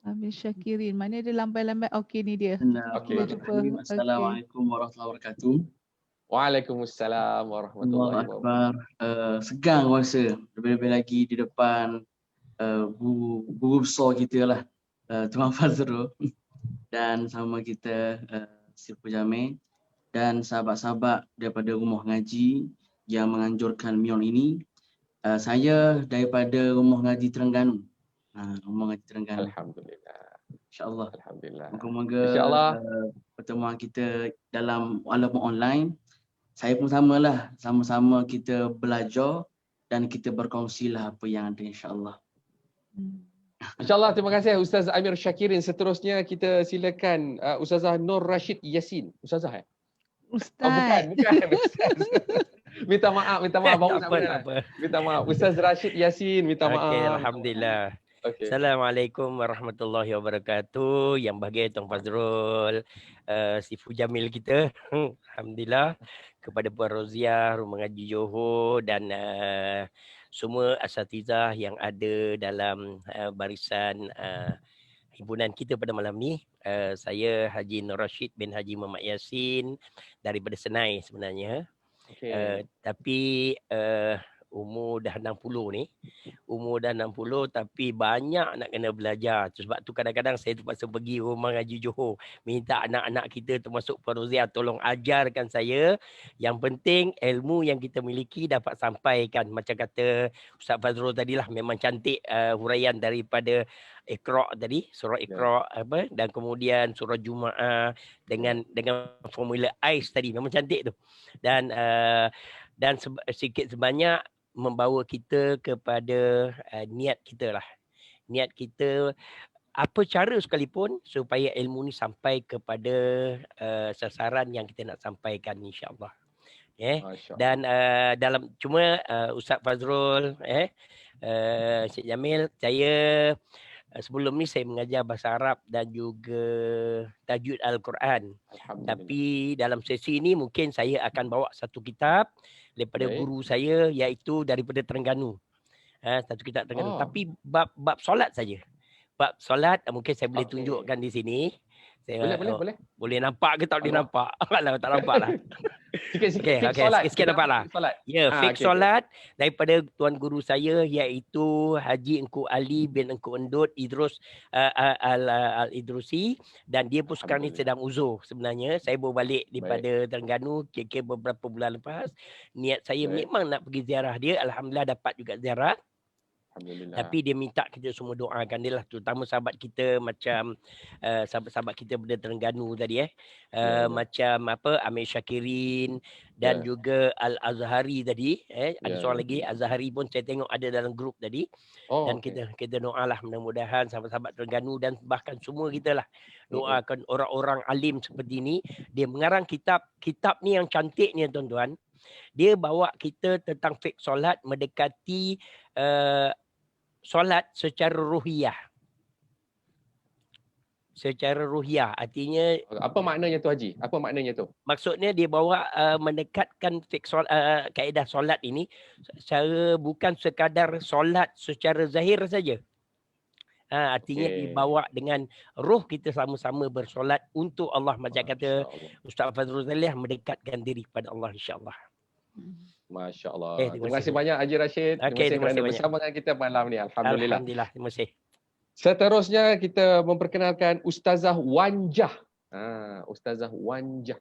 Amir Syakirin. Mana ada lambai-lambai? Okey, ni dia. Okey. Assalamualaikum warahmatullahi wabarakatuh. Waalaikumsalam warahmatullahi wabarakatuh. Segang rasa lebih-lebih lagi di depan guru besar kita lah, Tuan Fazrul, dan sama kita Siful Jamil dan sahabat-sahabat daripada rumah ngaji yang menganjurkan MION ini. Saya daripada rumah ngaji Terengganu. Rumah ngaji Terengganu. Alhamdulillah. InsyaAllah. Alhamdulillah. Moga-moga InsyaAllah pertemuan kita dalam walaupun online saya pun samalah, sama-sama kita belajar dan kita berkongsilah apa yang ada insya-Allah. InsyaAllah, terima kasih Ustaz Amir Syakirin. Seterusnya kita silakan Ustazah Nur Rashid Yassin. Ustazah Ustaz. Oh bukan Ustaz. Minta maaf baru Tak apa. Minta maaf. Ustaz Rashid Yassin, minta maaf. Okey, alhamdulillah. Okay. Assalamualaikum warahmatullahi wabarakatuh. Yang bahagia Tuan Fazrul, si Fujamil kita. Alhamdulillah. Kepada Puan Roziah, Rumah Ngaji Johor dan semua asatizah yang ada dalam barisan himpunan kita pada malam ni. Saya Haji Nur Rashid bin Haji Muhammad Yassin daripada Senai sebenarnya. Okay. Tapi umur dah 60 ni. Umur dah 60 tapi banyak nak kena belajar. Sebab tu kadang-kadang saya terpaksa pergi Rumah Ngaji Johor. Minta anak-anak kita termasuk Puan Roziah tolong ajarkan saya. Yang penting ilmu yang kita miliki dapat sampaikan. Macam kata Ustaz Fazrul tadilah, memang cantik huraian daripada Iqra tadi, surah Iqra apa, dan kemudian surah Jumaah dengan formula AIS tadi, memang cantik tu. Dan sikit sebanyak membawa kita kepada niat kita lah. Niat kita apa cara sekalipun supaya ilmu ni sampai kepada sasaran yang kita nak sampaikan, insya-Allah. Dan dalam cuma Ustaz Fazrul, Syed Jamil, saya sebelum ni saya mengajar bahasa Arab dan juga tajwid Al-Quran. Tapi dalam sesi ini mungkin saya akan bawa satu kitab daripada guru saya, iaitu daripada Terengganu. Satu kitab Terengganu. Tapi bab solat saja. Bab solat mungkin saya boleh tunjukkan di sini. Saya, boleh. Boleh nampak ke tak boleh nampak? Alah, tak nampak lah. Sikit nampak lah. Ya, fik solat daripada tuan guru saya, iaitu Haji Engku Ali bin Engku Endut Idrus Al-Idrusi, dan dia pun sekarang ni sedang uzur sebenarnya. Saya baru balik daripada Terengganu kira-kira beberapa bulan lepas. Niat saya memang nak pergi ziarah dia. Alhamdulillah dapat juga ziarah. Tapi dia minta kita semua doakan dia lah, terutama sahabat kita macam sahabat-sahabat kita pada Terengganu tadi macam apa Amir Syakirin dan juga Al-Azhari tadi ada seorang lagi Azhari pun saya tengok ada dalam grup tadi. Dan kita doalah mudah-mudahan sahabat-sahabat Terengganu dan bahkan semua kita lah doakan orang-orang alim seperti ini. Dia mengarang kitab ni yang cantik ni tuan-tuan. Dia bawa kita tentang fiqh solat mendekati solat secara ruhiyah. Secara ruhiyah artinya apa maknanya tu Haji? Apa maknanya tu? Maksudnya dia bawa mendekatkan fiqh solat, kaedah solat ini secara bukan sekadar solat secara zahir saja. Artinya dibawa dengan roh kita sama-sama bersolat untuk Allah, macam kata Ustaz Fazrul Zalih, mendekatkan diri pada Allah, insya-Allah. Masya Allah. Terima kasih banyak Haji Rashid. Terima kasih kerana bersama dengan kita malam ni. Alhamdulillah. Alhamdulillah. Terima kasih. Seterusnya kita memperkenalkan Ustazah Wanjah. Ustazah Wanjah.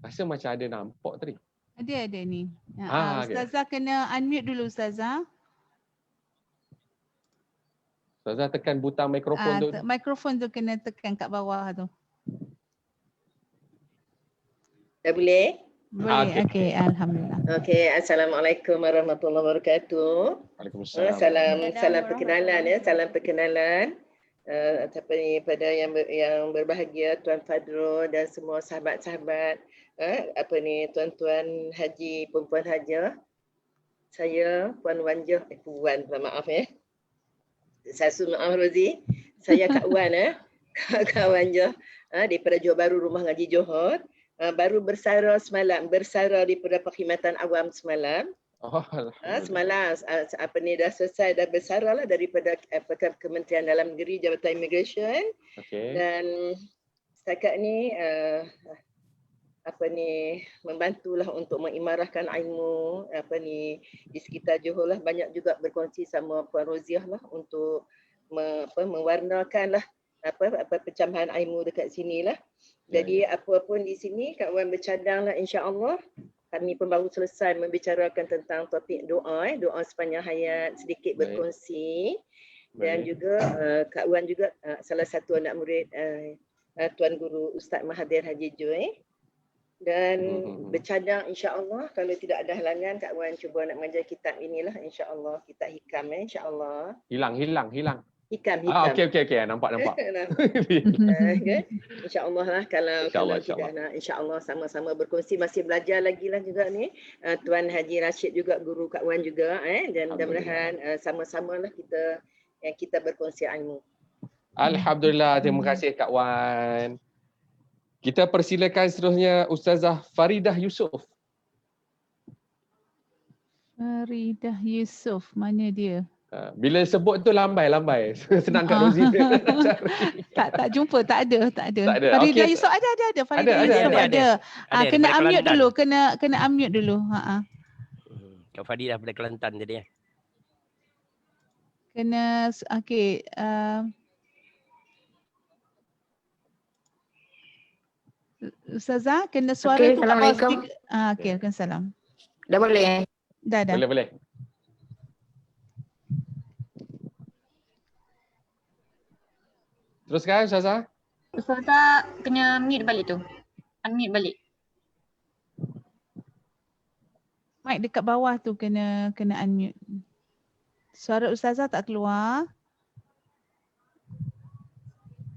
Rasa macam ada nampak tadi. Ada ni. Ustazah kena unmute dulu Ustazah. Ustazah tekan butang mikrofon tu. Mikrofon tu kena tekan kat bawah tu. Dah boleh? Boleh. Okey, alhamdulillah. Okey, assalamualaikum warahmatullahi wabarakatuh. Waalaikumsalam. Salam perkenalan ya, salam perkenalan. Pada yang berbahagia Tuan Fazrul dan semua sahabat-sahabat, tuan-tuan haji, perempuan haji. Saya Puan Wanjah, Puan, maaf Saya maaf Rozi. Saya Kak Wan Kak Wanjah daripada Johor Bahru, Rumah Ngaji Johor. Baru bersara semalam, daripada perkhidmatan awam semalam. Semalam dah selesai, dah bersara lah daripada Kementerian Dalam Negeri, Jabatan Immigration. Dan setakat ni membantulah untuk mengimarahkan ilmu di sekitar Johor lah. Banyak juga berkongsi sama Puan Roziah lah untuk mewarnakan lah pencamahan ilmu dekat sini lah. Jadi apa pun di sini Kak Wan bercadang lah, insya-Allah. Kami pun baru selesai membicarakan tentang topik doa sepanjang hayat, sedikit berkongsi. Dan juga Kak Wan juga salah satu anak murid Tuan Guru Ustaz Mahathir Haji Joy. Dan bercadang insya-Allah kalau tidak ada halangan Kak Wan cuba nak mengajar kitab inilah insya-Allah, kitab hikam insya-Allah. Hilang. Hikam. Okey. Nampak. Kan? InsyaAllah lah kalau InsyaAllah. tidak nak insyaAllah sama-sama berkongsi masih belajar lagi lah juga ni. Tuan Haji Rashid juga guru Kak Wan juga dan mudah-mudahan sama-sama lah kita berkongsi ilmu. Alhamdulillah, terima kasih Kak Wan. Kita persilakan seterusnya Ustazah Faridah Yusof. Faridah Yusof, mana dia? Bila sebut tu lambai. Senang Kak Rozi. tak jumpa, tak ada. Okey. Faridah Yusof ada. Faridah Yusof ada. Kena daripada unmute Kelantan. dulu, kena unmute dulu. Kak Fadilah daripada Kelantan tadi ya. Kena okey. Ustazah, kena suara Okey, tu kat bawah Assalamualaikum. speaker. Okey, Waalaikumsalam. Dah boleh? Dah. Boleh. Teruskan Ustazah. Ustazah kena mute balik tu. Unmute balik. Mic dekat bawah tu kena unmute. Suara Ustazah tak keluar.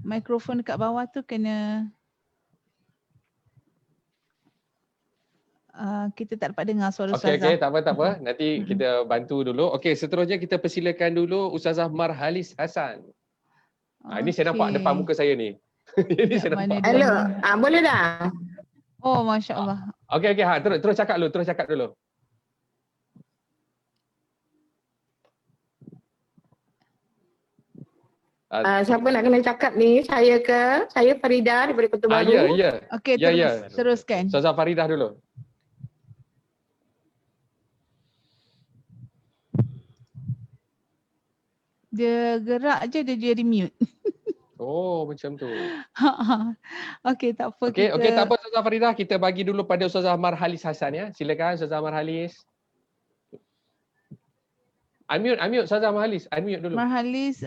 Mikrofon dekat bawah tu kena kita tak dapat dengar suara Ustazah. Okey, tak apa. Nanti kita bantu dulu. Okey, seterusnya kita persilakan dulu Ustazah Marhalis Hasan. Ini saya nampak depan muka saya ni. Ini saya nampak. Hello, boleh dah? Oh, Masya Allah. Okey, terus cakap dulu. Siapa nak kena cakap ni? Saya Farida daripada Kota Baru. Ya. Okey, teruskan. Ustazah Faridah dulu. Dia gerak je dia jadi mute. Oh, macam tu. Okey, tak apa. Okey, tak apa Ustazah Faridah, kita bagi dulu pada Ustazah Marhalis Hasan ya. Silakan Ustazah Marhalis. Unmute Ustazah Marhalis, unmute dulu. Marhalis.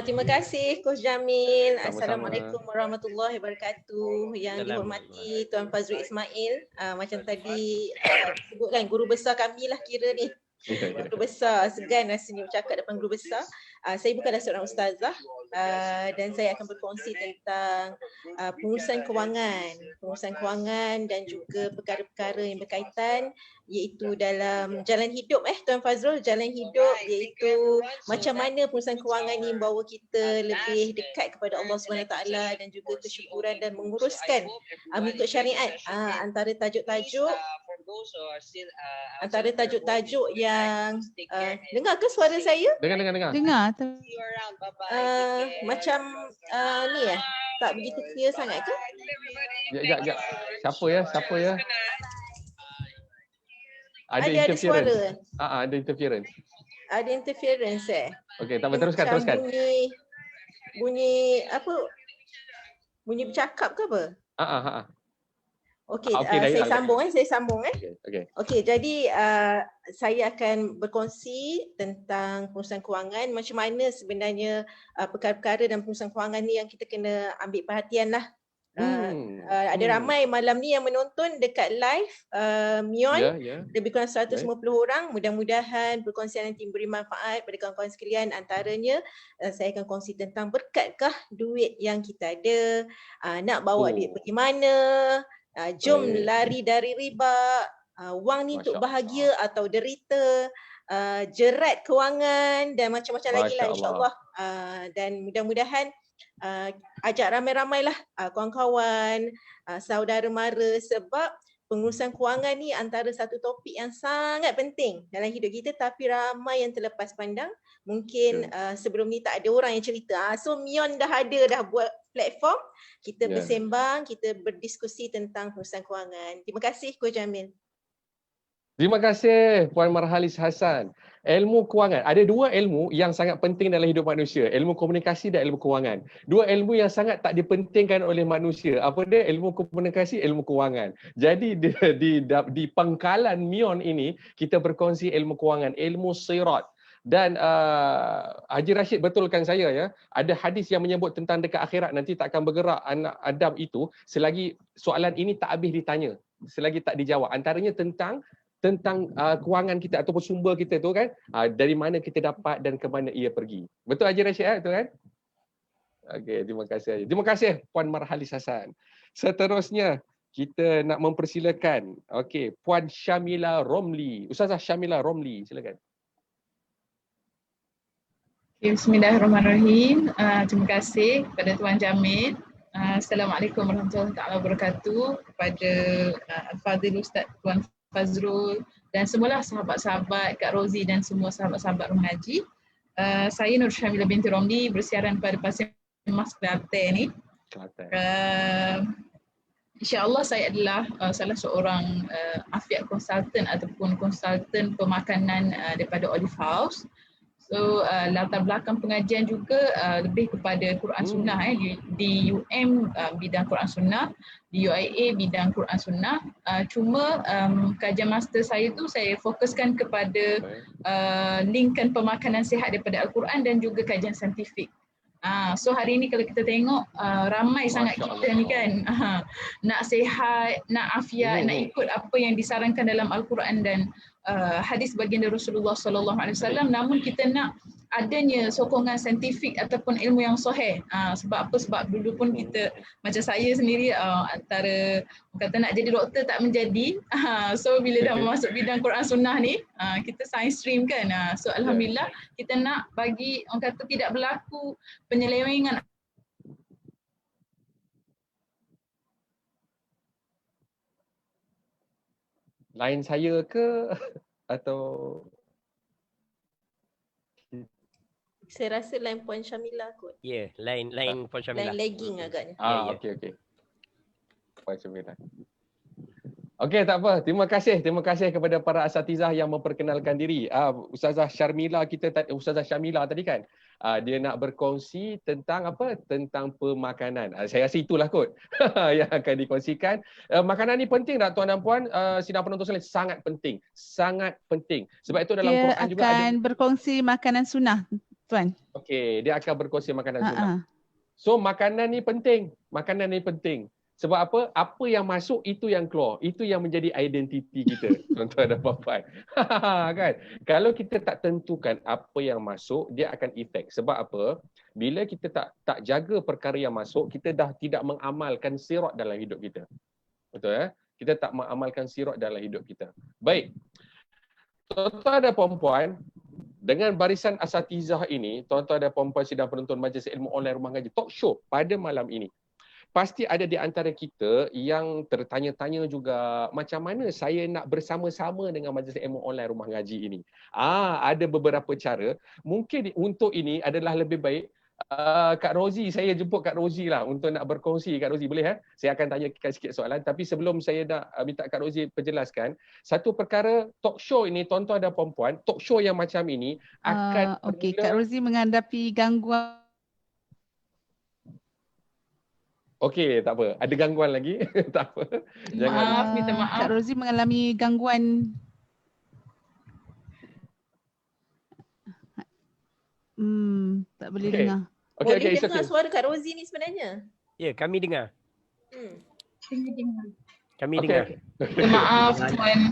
Terima kasih Coach Jamil. Sama-sama. Assalamualaikum warahmatullahi wabarakatuh. Yang dihormati Tuan Fazrul Ismail. Macam tadi sebutkan guru besar kami lah kira ni. Guru besar, segan rasanya bercakap depan guru besar. Saya bukanlah seorang ustazah dan saya akan berkongsi tentang pengurusan kewangan dan juga perkara-perkara yang berkaitan iaitu dalam jalan hidup Tuan Fazrul, jalan hidup iaitu macam mana pengurusan kewangan ini membawa kita lebih dekat kepada Allah SWT dan juga kesyukuran dan menguruskan mengikut syariat. Antara tajuk-tajuk yang dengar ke suara saya? Dengar. Macam ni tak begitu clear sangat ke? Sekejap. Siapa ya? Ada suara. Ada interference. Ada interference Okey, tak apa, teruskan. Bunyi apa? Bunyi bercakap ke apa? Okey, saya sambung. Okey, jadi saya akan berkongsi tentang pengurusan kewangan, macam mana sebenarnya perkara-perkara dan pengurusan kewangan ni yang kita kena ambil perhatian lah. Ada ramai malam ni yang menonton dekat live Mion, lebih kurang 150 orang. Mudah-mudahan perkongsian nanti memberi manfaat pada kawan-kawan sekalian. Antaranya saya akan kongsi tentang berkatkah duit yang kita ada, nak bawa duit pergi mana, jom lari dari riba, wang ni untuk bahagia atau derita, jerat kewangan dan macam-macam lagi lah insyaAllah. Dan mudah-mudahan ajak ramai-ramai lah kawan-kawan, saudara mara, sebab pengurusan kewangan ni antara satu topik yang sangat penting dalam hidup kita tapi ramai yang terlepas pandang. Mungkin sebelum ni tak ada orang yang cerita. So Mion dah buat platform, kita bersembang, kita berdiskusi tentang pengurusan kewangan. Terima kasih Coach Jamil. Terima kasih Puan Marhalis Hasan. Ilmu kewangan. Ada dua ilmu yang sangat penting dalam hidup manusia. Ilmu komunikasi dan ilmu kewangan. Dua ilmu yang sangat tak dipentingkan oleh manusia. Apa dia? Ilmu komunikasi, ilmu kewangan. Jadi di pangkalan Mion ini, kita berkongsi ilmu kewangan, ilmu sirat. Dan Haji Rashid betulkan saya ya, ada hadis yang menyebut tentang dekat akhirat nanti tak akan bergerak anak Adam itu selagi soalan ini tak habis ditanya. selagi tak dijawab. Antaranya tentang kewangan kita ataupun sumber kita tu kan, dari mana kita dapat dan ke mana ia pergi. Betul Haji Rashid, betul kan? Okey, terima kasih. Terima kasih Puan Marhalis Hasan. Seterusnya kita nak mempersilakan Puan Syamila Romli. Ustazah Syamila Romli, silakan. Bismillahirrahmanirrahim. Terima kasih kepada Tuan Jamil. Assalamualaikum warahmatullahi wabarakatuh, kepada Al-Fadhil Ustaz Tuan Fazrul dan semualah sahabat-sahabat Kak Rozi dan semua sahabat-sahabat rumah ngaji. Saya Nur Syamila binti Romli bersiaran pada Pasir Mas Kelantan ni. InsyaAllah saya adalah salah seorang afiat konsultan ataupun konsultan pemakanan daripada Olive House. So latar belakang pengajian juga lebih kepada Quran Sunnah di UM bidang Quran Sunnah, di UIA bidang Quran Sunnah. Cuma kajian master saya tu saya fokuskan kepada linkkan pemakanan sihat daripada Al-Quran dan juga kajian saintifik. So hari ni kalau kita tengok ramai sangat kita ni kan nak sihat, nak afiat, nak ikut apa yang disarankan dalam Al-Quran dan hadis baginda Rasulullah sallallahu alaihi wasallam, namun kita nak adanya sokongan saintifik ataupun ilmu yang sahih. Sebab apa? Sebab dulu pun kita macam saya sendiri antara kata nak jadi doktor tak menjadi. So bila dah masuk bidang Quran Sunnah ni, kita science stream kan. So alhamdulillah kita nak bagi orang kata tidak berlaku penyelewengan. Lain saya ke atau saya rasa line Puan Syamila kot. Ya, line Puan Syamila. Line lagging agaknya. Okey. Puan Syamila. Okey, tak apa. Terima kasih kepada para asatizah yang memperkenalkan diri. Ustazah Syamila tadi kan. Dia nak berkongsi tentang apa? Tentang pemakanan. Saya rasa itulah kot yang akan dikongsikan. Makanan ni penting tak tuan dan puan? Sidang penonton sekalian, sangat penting. Sangat penting. Sebab itu dalam Quran juga ada. Dia akan berkongsi makanan sunnah, tuan. Okey, dia akan berkongsi makanan sunnah. So makanan ni penting. Sebab apa? Apa yang masuk itu yang keluar. Itu yang menjadi identiti kita. Tuan-tuan dan puan-puan. Kan? Kalau kita tak tentukan apa yang masuk, dia akan efek. Sebab apa? Bila kita tak jaga perkara yang masuk, kita dah tidak mengamalkan sirat dalam hidup kita. Betul ya? Kita tak mengamalkan sirat dalam hidup kita. Baik. Tuan-tuan dan puan-puan, dengan barisan asatizah ini, tuan-tuan dan puan-puan sidang penonton Majlis Ilmu Online Rumah Ngaji Talk Show pada malam ini, pasti ada di antara kita yang tertanya-tanya juga macam mana saya nak bersama-sama dengan Majlis Ilmu Online Rumah Ngaji ini. Ada beberapa cara. Mungkin untuk ini adalah lebih baik Kak Rozi, saya jemput Kak Rozi lah untuk nak berkongsi. Kak Rozi boleh? Saya akan tanyakan sikit soalan. Tapi sebelum saya nak minta Kak Rozi penjelaskan, satu perkara talk show ini, tuan-tuan dan puan-puan, talk show yang macam ini akan... Okey, Kak Rozi menghadapi gangguan. Okey, tak apa. Ada gangguan lagi? Tak apa. Minta maaf. Kak Rozi mengalami gangguan. Tak boleh dengar. Boleh dengar suara Kak Rozi ni sebenarnya? Ya, kami dengar. Kami Okay. dengar. Maaf Tuan.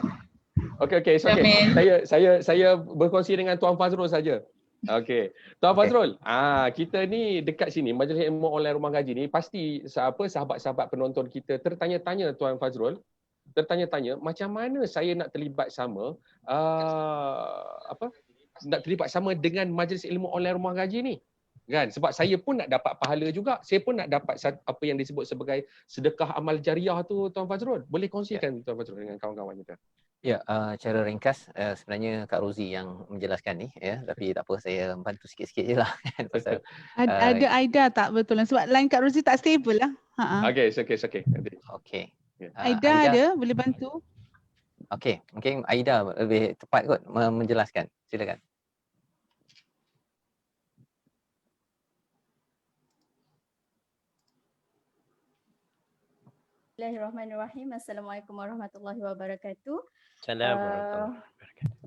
Okey, it's okay. Saya berkongsi dengan Tuan Fazrul saja. Okey. Tuan Fazrul, kita ni dekat sini Majlis Ilmu Online Rumah Ngaji ni pasti sahabat-sahabat penonton kita tertanya-tanya Tuan Fazrul, macam mana saya nak terlibat sama nak terlibat sama dengan Majlis Ilmu Online Rumah Ngaji ni. Kan? Sebab saya pun nak dapat pahala juga. Saya pun nak dapat apa yang disebut sebagai sedekah amal jariah tu, Tuan Fazrul. Boleh kongsikan Tuan Fazrul dengan kawan-kawan kita? Ya, cara ringkas sebenarnya Kak Rozi yang menjelaskan ni ya, tapi tak apa, saya bantu sikit-sikit je lah. Ada Aida tak betul lah, sebab line Kak Rozi tak stable lah. Okey, it's okay. Okey. Aida ada, boleh bantu? Okey, mungkin Aida lebih tepat kot menjelaskan. Silakan. Bismillahirrahmanirrahim. Assalamualaikum warahmatullahi wabarakatuh. Assalamualaikum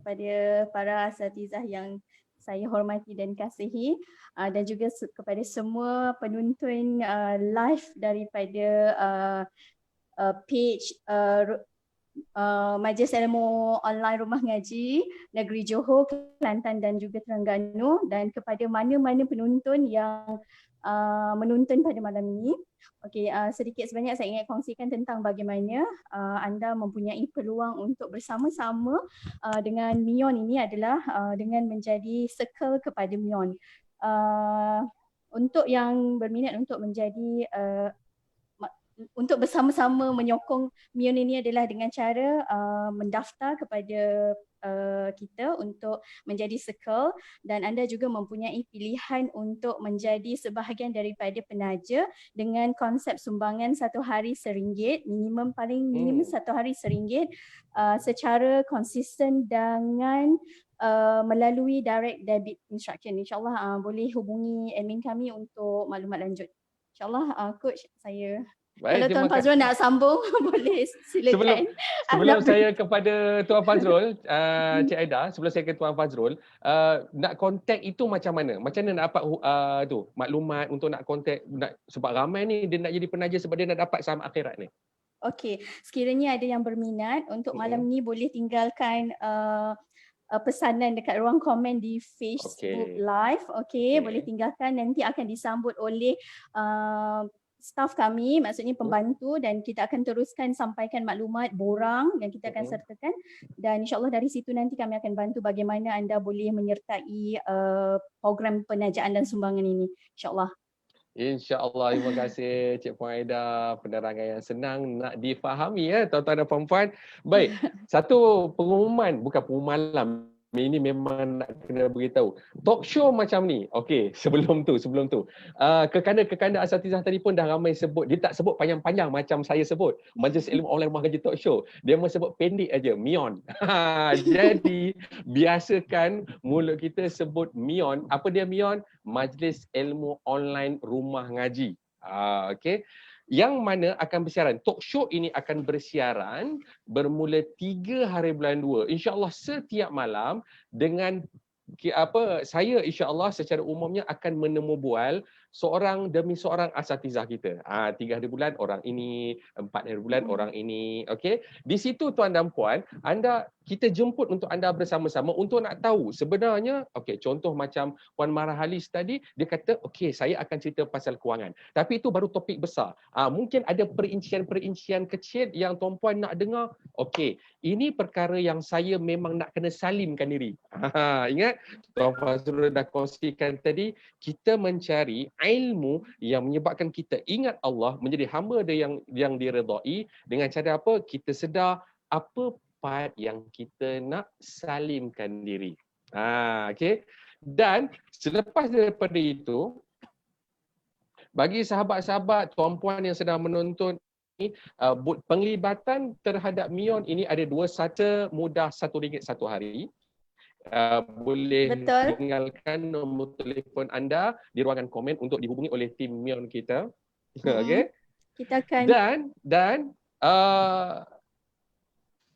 kepada para asatizah yang saya hormati dan kasihi, dan juga kepada semua penonton live daripada page Majlis Ilmu Online Rumah Ngaji Negeri Johor, Kelantan dan juga Terengganu, dan kepada mana-mana penonton yang menonton pada malam ini. Okey, sedikit sebanyak saya ingin kongsikan tentang bagaimana anda mempunyai peluang untuk bersama-sama dengan MION ini adalah dengan menjadi circle kepada MION. Untuk yang berminat untuk menjadi untuk bersama-sama menyokong MION ini adalah dengan cara mendaftar kepada kita untuk menjadi circle, dan anda juga mempunyai pilihan untuk menjadi sebahagian daripada penaja dengan konsep sumbangan satu hari RM1, paling minimum satu hari RM1 secara konsisten dengan melalui direct debit instruction. InsyaAllah boleh hubungi admin kami untuk maklumat lanjut. InsyaAllah coach saya. Baik, kalau Tuan Fazrul nak sambung boleh silakan. Sebelum saya kepada Tuan Fazrul, Cik Aida, sebelum saya ke Tuan Fazrul, nak kontak itu macam mana? Macam mana nak dapat tu maklumat untuk nak kontak, sebab ramai ni dia nak jadi penaja sebab dia nak dapat saham akhirat ni. Okey, sekiranya ada yang berminat untuk malam ni boleh tinggalkan pesanan dekat ruang komen di Facebook Live. Okey, boleh tinggalkan, nanti akan disambut oleh staf kami, maksudnya pembantu, dan kita akan teruskan sampaikan maklumat borang yang kita akan sertakan, dan insyaAllah dari situ nanti kami akan bantu bagaimana anda boleh menyertai program penajaan dan sumbangan ini, insyaAllah. InsyaAllah, terima kasih Cik Puan Aida, penerangan yang senang nak difahami ya tuan-tuan dan puan-puan. Baik, satu pengumuman, bukan pengumuman malam. Ini memang nak kena beritahu. Talk show macam ni. Okey, sebelum tu. Kekanda asatizah tadi pun dah ramai sebut. Dia tak sebut panjang-panjang macam saya sebut. Majlis Ilmu Online Rumah Ngaji Talk Show. Dia mau sebut pendek aja, MION. Jadi, biasakan mulut kita sebut MION. Apa dia MION? Majlis Ilmu Online Rumah Ngaji. Okey. Yang mana akan bersiaran. Talk show ini akan bersiaran bermula 3 hari bulan 2. InsyaAllah setiap malam dengan saya insyaAllah secara umumnya akan menemu bual seorang demi seorang asatizah kita. 3 hari bulan orang ini, 4 hari bulan orang ini. Okey. Di situ tuan dan puan, kita jemput untuk anda bersama-sama untuk nak tahu sebenarnya, contoh macam Puan Marah Halis tadi, dia kata, saya akan cerita pasal kewangan. Tapi itu baru topik besar. Mungkin ada perincian-perincian kecil yang tuan-puan nak dengar. Ini perkara yang saya memang nak kena salimkan diri. Ingat, Tuan Fazrul dah kongsikan tadi, kita mencari ilmu yang menyebabkan kita ingat Allah, menjadi hamba dia yang diredai dengan cara apa? Kita sedar apa part yang kita nak salimkan diri. Dan selepas daripada itu, bagi sahabat-sahabat, tuan-puan yang sedang menonton ini, penglibatan terhadap MION ini ada 2, satu mudah RM1 satu hari. Boleh tinggalkan nombor telefon anda di ruangan komen untuk dihubungi oleh tim MION kita. Okey. Kita akan dan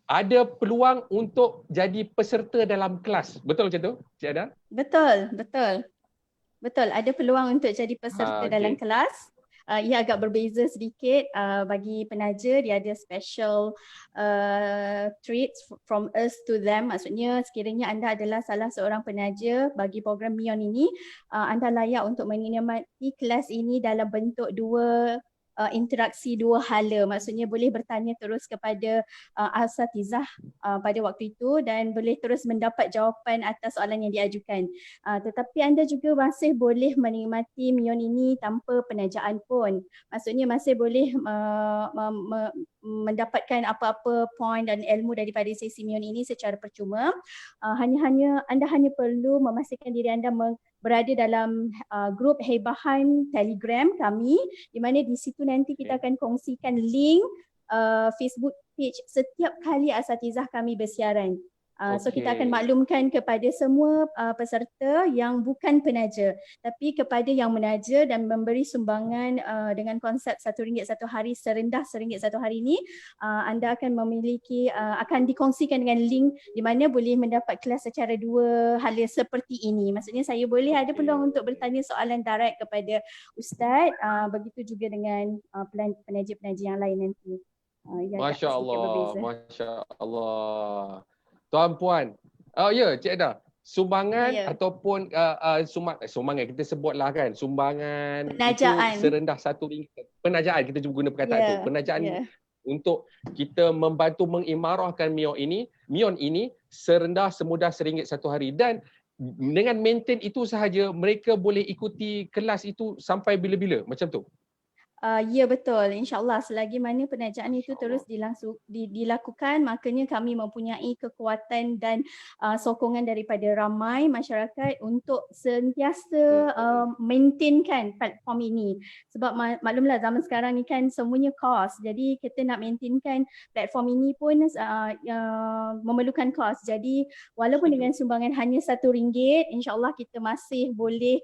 ada peluang untuk jadi peserta dalam kelas. Betul macam tu, Cik Ada? Betul. Ada peluang untuk jadi peserta dalam kelas. Ia agak berbeza sedikit. Bagi penaja, dia ada special treats from us to them. Maksudnya sekiranya anda adalah salah seorang penaja bagi program MION ini, anda layak untuk menikmati kelas ini dalam bentuk 2 interaksi 2 hala. Maksudnya boleh bertanya terus kepada asatizah pada waktu itu dan boleh terus mendapat jawapan atas soalan yang diajukan. Tetapi anda juga masih boleh menikmati MION ini tanpa penajaan pun. Maksudnya masih boleh mendapatkan apa-apa point dan ilmu daripada sesi MION ini secara percuma. Anda hanya perlu memastikan diri anda berada dalam grup Hebahan Telegram kami, di mana di situ nanti kita akan kongsikan link Facebook page setiap kali asatizah kami bersiaran. So kita akan maklumkan kepada semua peserta yang bukan penaja, tapi kepada yang menaja dan memberi sumbangan dengan konsep RM1 satu hari, serendah RM1 satu hari ini, anda akan memiliki, akan dikongsikan dengan link di mana boleh mendapat kelas secara 2 hala seperti ini. Maksudnya saya boleh ada peluang untuk bertanya soalan direct kepada Ustaz, begitu juga dengan penaja-penaja yang lain nanti. Yang agak Masya sedikit Allah, berbeza. Masya Allah. Tuan-puan, oh ya, Cik Eda, sumbangan Ya. ataupun sumbangan kita sebutlah kan, sumbangan Penajaan. itu serendah RM1. Penajaan, kita guna perkataan tu. Penajaan untuk kita membantu mengimarahkan Mion ini serendah semudah RM1 satu hari. Dan dengan maintain itu sahaja, mereka boleh ikuti kelas itu sampai bila-bila, macam tu? Ya betul, insyaAllah selagi mana penajaan itu terus dilakukan, makanya kami mempunyai kekuatan dan sokongan daripada ramai masyarakat untuk sentiasa maintainkan platform ini. Sebab maklumlah zaman sekarang ni kan semuanya cost, jadi kita nak maintainkan platform ini pun memerlukan cost. Jadi walaupun dengan sumbangan hanya RM1, insyaAllah kita masih boleh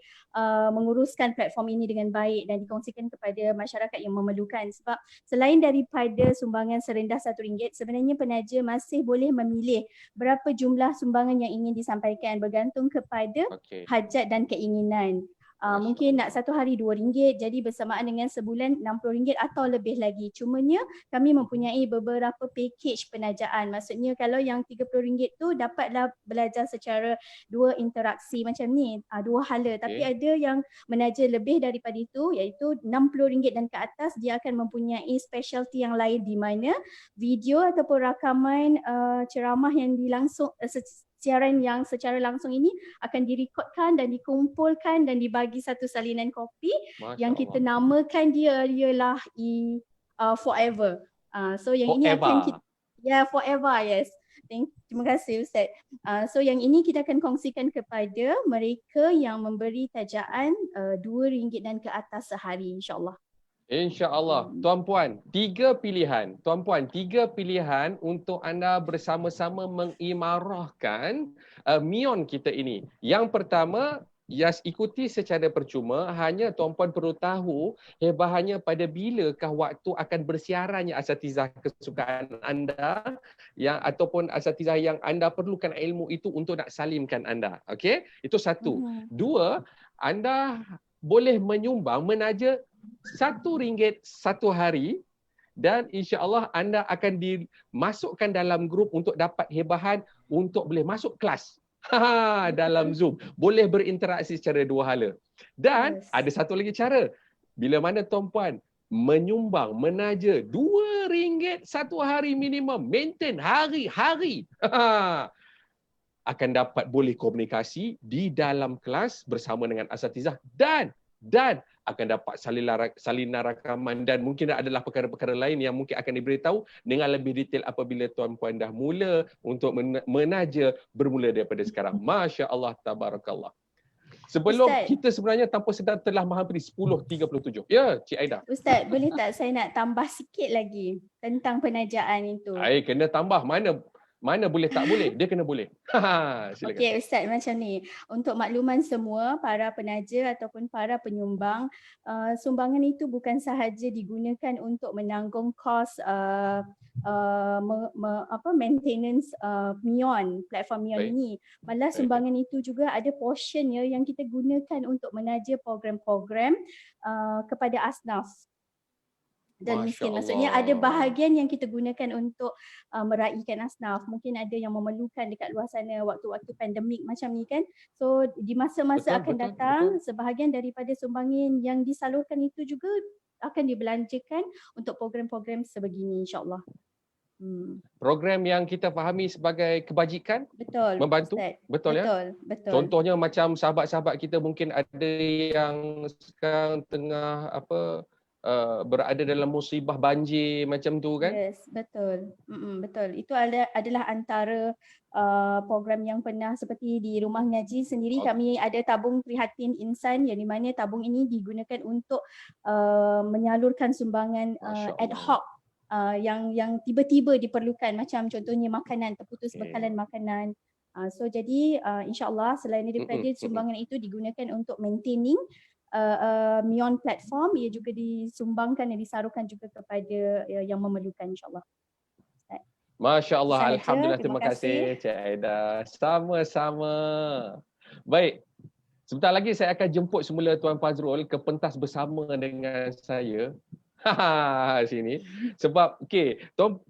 menguruskan platform ini dengan baik dan dikongsikan kepada masyarakat yang memerlukan. Sebab selain daripada sumbangan serendah RM1, sebenarnya penaja masih boleh memilih berapa jumlah sumbangan yang ingin disampaikan bergantung kepada hajat dan keinginan. Mungkin nak satu hari RM2, jadi bersamaan dengan sebulan RM60 atau lebih lagi. Cumanya kami mempunyai beberapa package penajaan. Maksudnya kalau yang RM30 tu dapatlah belajar secara 2 interaksi macam ni, 2 hala. Tapi ada yang menaja lebih daripada itu, iaitu RM60 dan ke atas, dia akan mempunyai specialty yang lain di mana video ataupun rakaman ceramah yang siaran yang secara langsung ini akan direkodkan dan dikumpulkan dan dibagi satu salinan kopi yang kita namakan dia ialah Forever. So yang ini akan kita forever, yes. Terima kasih Ustaz. So yang ini kita akan kongsikan kepada mereka yang memberi tajaan RM2 dan ke atas sehari, insyaAllah. InsyaAllah. Tuan-puan, 3 pilihan. Tuan-puan, 3 pilihan untuk anda bersama-sama mengimarahkan Mion kita ini. Yang pertama, ikuti secara percuma. Hanya tuan-puan perlu tahu hebahannya pada bilakah waktu akan bersiarannya asatizah kesukaan anda ataupun asatizah yang anda perlukan ilmu itu untuk nak salimkan anda. Okey? Itu satu. 2, anda boleh menyumbang menaja RM1 satu hari dan insya-Allah anda akan dimasukkan dalam grup untuk dapat hebahan untuk boleh masuk kelas dalam Zoom. Boleh berinteraksi secara 2 hala. Dan ada satu lagi cara. Bila mana tuan-puan menyumbang menaja RM2 satu hari minimum, maintain hari-hari, akan dapat boleh komunikasi di dalam kelas bersama dengan asatizah dan akan dapat salinan rakaman dan mungkin adalah perkara-perkara lain yang mungkin akan diberitahu dengan lebih detail apabila tuan-puan dah mula untuk menaja bermula daripada sekarang. Masya Allah, tabarakallah. Sebelum Ustaz, kita sebenarnya tanpa sedar telah menghampiri 10.37. Ya, Cik Aida. Ustaz, boleh tak saya nak tambah sikit lagi tentang penajaan itu? Kena tambah. Mana boleh tak boleh? Dia kena boleh. Silakan. Okey Ustaz, macam ni. Untuk makluman semua, para penaja ataupun para penyumbang, sumbangan itu bukan sahaja digunakan untuk menanggung kos maintenance Mion, platform Mion ini. Malah sumbangan itu juga ada portionnya yang kita gunakan untuk menaja program-program kepada asnaf dan miskin. Maksudnya ada bahagian yang kita gunakan untuk meraihkan asnaf. Mungkin ada yang memerlukan dekat luar sana waktu-waktu pandemik macam ni kan. So di masa-masa akan datang, sebahagian daripada sumbangan yang disalurkan itu juga akan dibelanjakan untuk program-program sebegini, insyaAllah. Program yang kita fahami sebagai kebajikan, membantu, Ustaz. Betul ya? Betul. Contohnya macam sahabat-sahabat kita mungkin ada yang sekarang tengah berada dalam musibah banjir macam tu kan? Yes, betul. Betul. Itu adalah antara program yang pernah seperti di Rumah Ngaji sendiri kami ada tabung prihatin insan yang di mana tabung ini digunakan untuk menyalurkan sumbangan ad hoc yang tiba-tiba diperlukan, macam contohnya makanan, terputus bekalan makanan. So jadi insya-Allah selain daripada sumbangan itu digunakan untuk maintaining Mion platform, ia juga disumbangkan dan disalurkan juga kepada yang memerlukan, insyaAllah. Masya Allah, alhamdulillah, terima kasih Cik Aida. Sama-sama. Baik, sebentar lagi saya akan jemput semula Tuan Fazrul ke pentas bersama dengan saya. Sini. Sebab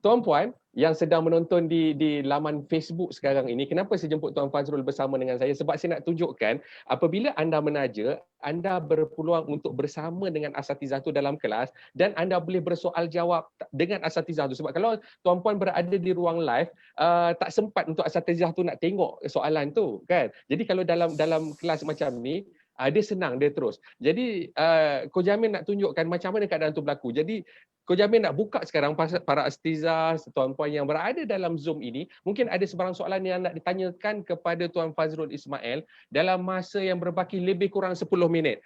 tuan puan yang sedang menonton di laman Facebook sekarang ini, kenapa saya jemput Tuan Fazrul bersama dengan saya? Sebab saya nak tunjukkan apabila anda menaja, anda berpeluang untuk bersama dengan asatizah tu dalam kelas dan anda boleh bersoal jawab dengan asatizah tu. Sebab kalau tuan puan berada di ruang live, tak sempat untuk asatizah tu nak tengok soalan tu, kan? Jadi kalau dalam kelas macam ni, dia senang, dia terus. Jadi Ko Jamil nak tunjukkan macam mana keadaan tu berlaku. Jadi Ko Jamil nak buka sekarang para astizah, tuan-puan yang berada dalam Zoom ini, mungkin ada sebarang soalan yang nak ditanyakan kepada Tuan Fazrul Ismail dalam masa yang berbaki lebih kurang 10 minit.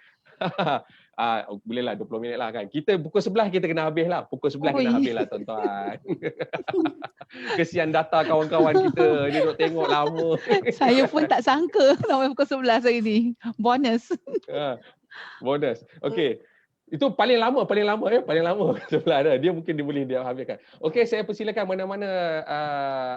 Bolehlah 20 minit lah kan. Kita pukul 11 kita kena habis lah. Pukul 11 kena habis lah tuan-tuan. Kesian data kawan-kawan kita. Dia duk tengok lama. Saya pun tak sangka sampai pukul 11 hari ni. Bonus. Bonus. Okey. Itu paling lama sebelah ada. Dia mungkin dia boleh habiskan. Okey, saya persilakan mana-mana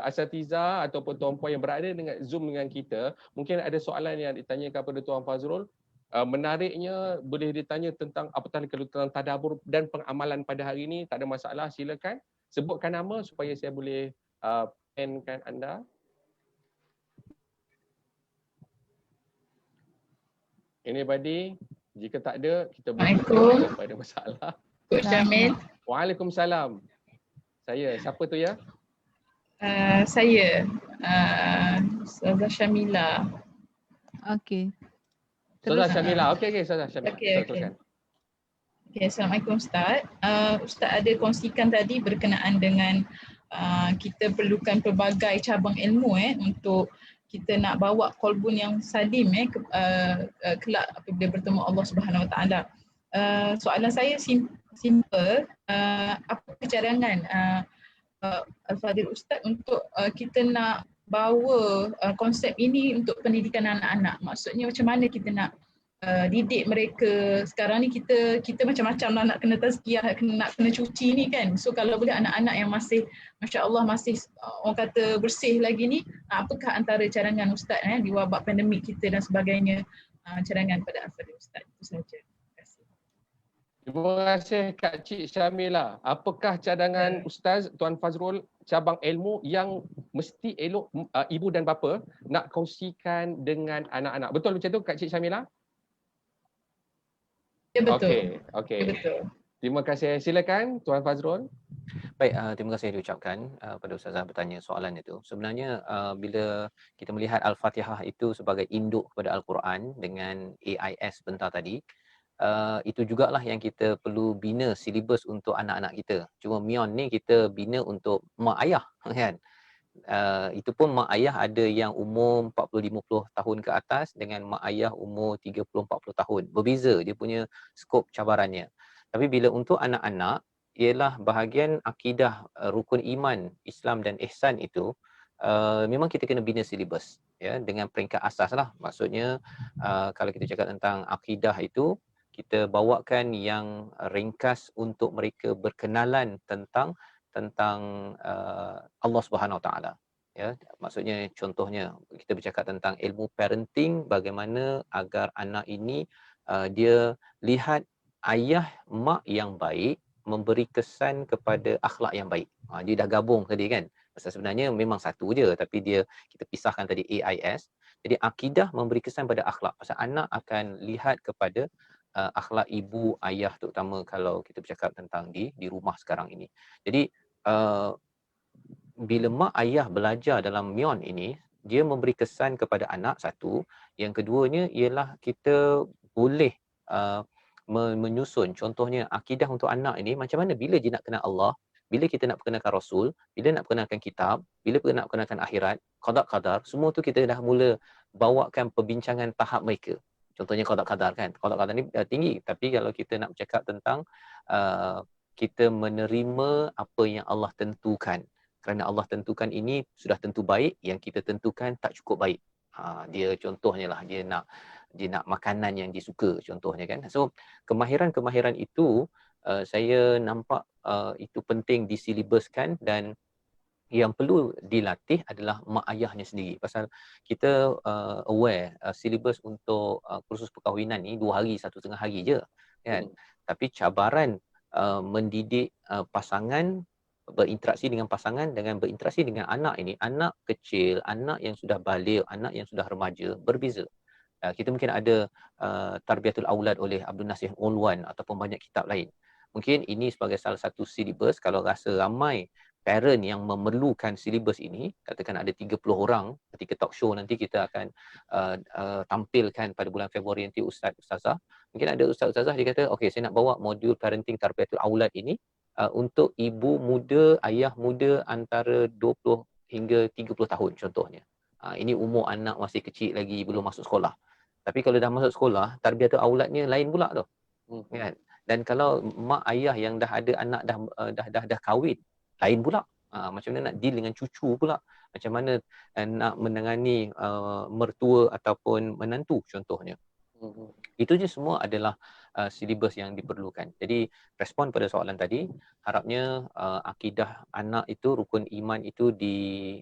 asatizah ataupun tuan-puan yang berada dengan Zoom dengan kita, mungkin ada soalan yang ditanyakan kepada Tuan Fazrul. Menariknya boleh ditanya tentang apatah kalau tentang tadabbur dan pengamalan pada hari ini, tak ada masalah, silakan sebutkan nama supaya saya boleh penkan anda. Anybody? Jika tak ada, kita boleh tak ada masalah. Coach Jamil. Waalaikumsalam. Saya, siapa tu ya? Saya, Ustazah Syamila. Okey. Ustazah Syamila. Okey, Ustazah Syamila. Okey. Assalamualaikum Ustaz. Ustaz ada kongsikan tadi berkenaan dengan kita perlukan pelbagai cabang ilmu untuk kita nak bawa kolbun yang salim kelak apabila bertemu Allah Subhanahu Wa Taala. Soalan saya simple, apa cadangan Al-Fadhil Ustaz untuk kita nak bawa konsep ini untuk pendidikan anak-anak? Maksudnya macam mana kita nak didik mereka? Sekarang ni kita macam-macam lah, nak kena tazkiyah, nak kena cuci ni kan. So kalau boleh anak-anak yang masih masya-Allah masih orang kata bersih lagi ni, apakah antara cadangan Ustaz di wabak pandemik kita dan sebagainya, cadangan pada Al-Fadhil Ustaz? Itu saja. Terima kasih Kak Cik Syamila. Apakah cadangan Ustaz Tuan Fazrul cabang ilmu yang mesti elok ibu dan bapa nak kongsikan dengan anak-anak? Betul macam tu Kak Cik Syamila? Ya betul. Okey. Ya, betul. Terima kasih. Silakan Tuan Fazrul. Baik, terima kasih diucapkan pada Ustazah bertanya soalan itu. Sebenarnya bila kita melihat Al-Fatihah itu sebagai induk kepada Al-Quran dengan AIS sebentar tadi, itu jugalah yang kita perlu bina silibus untuk anak-anak kita. Cuma MION ni kita bina untuk mak ayah kan. Itu pun mak ayah ada yang umur 40-50 tahun ke atas dengan mak ayah umur 30-40 tahun. Berbeza dia punya skop cabarannya. Tapi bila untuk anak-anak, ialah bahagian akidah rukun iman Islam dan ihsan itu, memang kita kena bina silibus ya, dengan peringkat asas lah. Maksudnya kalau kita cakap tentang akidah itu, kita bawakan yang ringkas untuk mereka berkenalan tentang Allah Subhanahu Wa Taala. Ya, maksudnya contohnya kita bercakap tentang ilmu parenting, bagaimana agar anak ini dia lihat ayah mak yang baik memberi kesan kepada akhlak yang baik. Dia dah gabung tadi kan. Pasal sebenarnya memang satu je, tapi kita pisahkan tadi AIS. Jadi akidah memberi kesan pada akhlak. Pasal anak akan lihat kepada akhlak ibu, ayah, terutama kalau kita bercakap tentang di rumah sekarang ini. Jadi bila mak ayah belajar dalam MION ini, dia memberi kesan kepada anak satu. Yang keduanya ialah kita boleh menyusun, contohnya akidah untuk anak ini macam mana bila dia nak kenal Allah, bila kita nak perkenalkan Rasul, bila nak perkenalkan kitab, bila nak perkenalkan akhirat, qada-qadar, semua tu kita dah mula bawakan perbincangan tahap mereka. Contohnya qada-qadar kan. Qada-qadar ni tinggi, tapi kalau kita nak bercakap tentang kita menerima apa yang Allah tentukan. Kerana Allah tentukan ini sudah tentu baik, yang kita tentukan tak cukup baik. Dia contohnya lah, dia nak makanan yang disuka contohnya kan. So kemahiran-kemahiran itu saya nampak itu penting disilibuskan, dan yang perlu dilatih adalah mak ayahnya sendiri. Pasal kita aware silibus untuk kursus perkahwinan ni 2 hari, 1.5 hari je kan. Tapi cabaran mendidik pasangan, berinteraksi dengan pasangan dengan berinteraksi dengan anak ini, anak kecil, anak yang sudah baligh, anak yang sudah remaja, berbeza. Kita mungkin ada Tarbiyatul Aulad oleh Abdul Nasir Ulwan ataupun banyak kitab lain. Mungkin ini sebagai salah satu silibus. Kalau rasa ramai parent yang memerlukan silibus ini, katakan ada 30 orang ketika talk show nanti kita akan tampilkan pada bulan Februari nanti ustazah. Mungkin ada ustazah dia kata, okey saya nak bawa modul parenting Tarbiyatul Aulad ini untuk ibu muda, ayah muda antara 20 hingga 30 tahun contohnya. Ini umur anak masih kecil lagi, belum masuk sekolah. Tapi kalau dah masuk sekolah, Tarbiyatul Auladnya lain pula tu. Kan? Dan kalau mak ayah yang dah ada anak dah kahwin, lain pula. Macam mana nak deal dengan cucu pula? Macam mana nak menangani mertua ataupun menantu contohnya. Itu je semua adalah silibus yang diperlukan. Jadi respon pada soalan tadi, harapnya akidah anak itu, rukun iman itu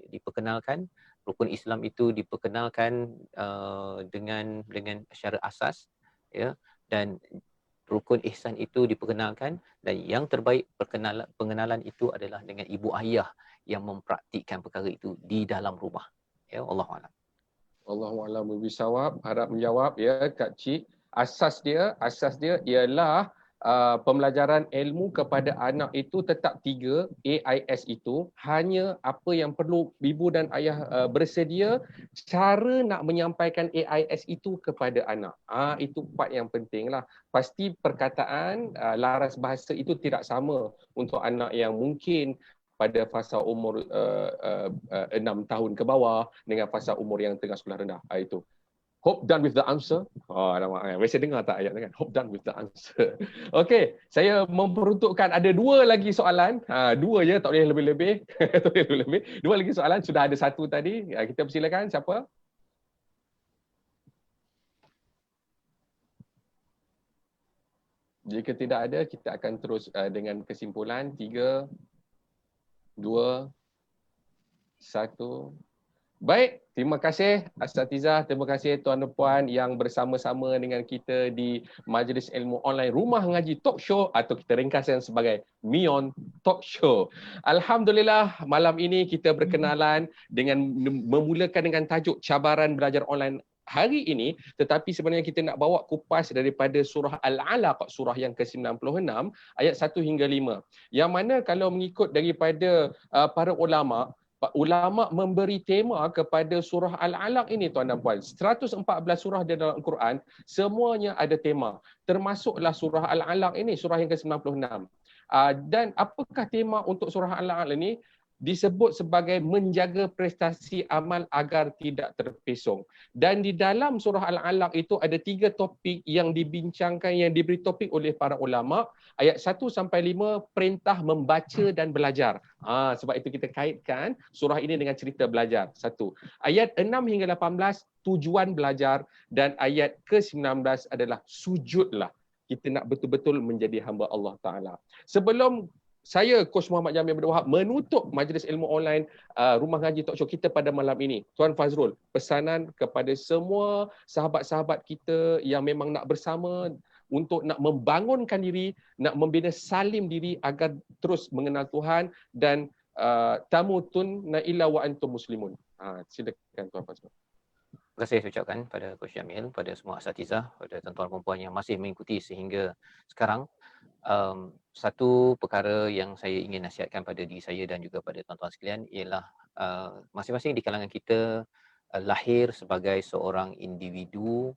diperkenalkan, rukun Islam itu diperkenalkan dengan secara asas, ya, dan rukun ihsan itu diperkenalkan, dan yang terbaik pengenalan itu adalah dengan ibu ayah yang mempraktikkan perkara itu di dalam rumah. Ya, Allahu a'lam. Allahu a'lam bishawab. Harap menjawab ya Kak Cik. Asas dia ialah pembelajaran ilmu kepada anak itu tetap 3 AIS itu, hanya apa yang perlu ibu dan ayah bersedia cara nak menyampaikan AIS itu kepada anak. Itu part yang penting lah. Pasti perkataan laras bahasa itu tidak sama untuk anak yang mungkin pada fasa umur 6 tahun ke bawah dengan fasa umur yang tengah sekolah rendah. Itu. Hope done with the answer. Alamak, biasa dengar tak ayat kan? Hope done with the answer. Okey, saya memperuntukkan ada 2 lagi soalan. 2 je, tak boleh lebih-lebih. Tak boleh lebih-lebih. 2 lagi soalan, sudah ada 1 tadi. Kita persilakan, siapa? Jika tidak ada, kita akan terus dengan kesimpulan. 3, 2, 1. Baik, terima kasih Asatizah, terima kasih tuan dan puan yang bersama-sama dengan kita di Majlis Ilmu Online Rumah Ngaji Talk Show, atau kita ringkaskan sebagai MION Talk Show. Alhamdulillah, malam ini kita berkenalan dengan memulakan dengan tajuk cabaran belajar online hari ini, tetapi sebenarnya kita nak bawa kupas daripada surah Al-Alaq, surah yang ke-96 ayat 1 hingga 5. Yang mana kalau mengikut daripada para ulama memberi tema kepada surah Al-Alaq ini tuan dan puan. 114 surah di dalam Al-Quran semuanya ada tema. Termasuklah surah Al-Alaq ini, surah yang ke-96. Dan apakah tema untuk surah Al-Alaq ini? Disebut sebagai menjaga prestasi amal agar tidak terpesong. Dan di dalam surah Al-Alaq itu ada 3 topik yang dibincangkan, yang diberi topik oleh para ulama. Ayat 1 sampai 5 perintah membaca dan belajar. Sebab itu kita kaitkan surah ini dengan cerita belajar. 1. Ayat 6 hingga 18 tujuan belajar, dan ayat ke-19 adalah sujudlah. Kita nak betul-betul menjadi hamba Allah Ta'ala. Sebelum saya, Coach Muhammad Jamil Abdul Wahab, menutup Majlis Ilmu Online Rumah Ngaji Talk Show kita pada malam ini, Tuan Fazrul, pesanan kepada semua sahabat-sahabat kita yang memang nak bersama untuk nak membangunkan diri, nak membina salim diri agar terus mengenal Tuhan dan tamutun illa wa antum muslimun. Silakan Tuan Fazrul. Terima kasih saya ucapkan pada Coach Jamil, pada semua asatizah, pada tuan-tuan dan puan yang masih mengikuti sehingga sekarang. Satu perkara yang saya ingin nasihatkan pada diri saya dan juga pada tuan-tuan sekalian ialah masing-masing di kalangan kita lahir sebagai seorang individu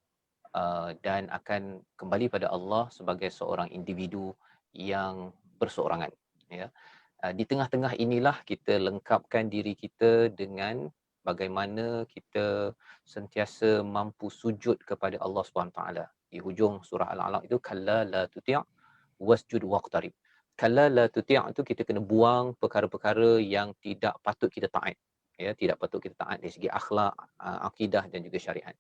dan akan kembali pada Allah sebagai seorang individu yang berseorangan. Ya. Di tengah-tengah inilah kita lengkapkan diri kita dengan bagaimana kita sentiasa mampu sujud kepada Allah SWT. Di hujung surah Al-Alaq itu, kalla la tuti' wasjud waqtarib. Kalla la tuti' itu kita kena buang perkara-perkara yang tidak patut kita taat. Ya, tidak patut kita taat dari segi akhlak, akidah dan juga syariat.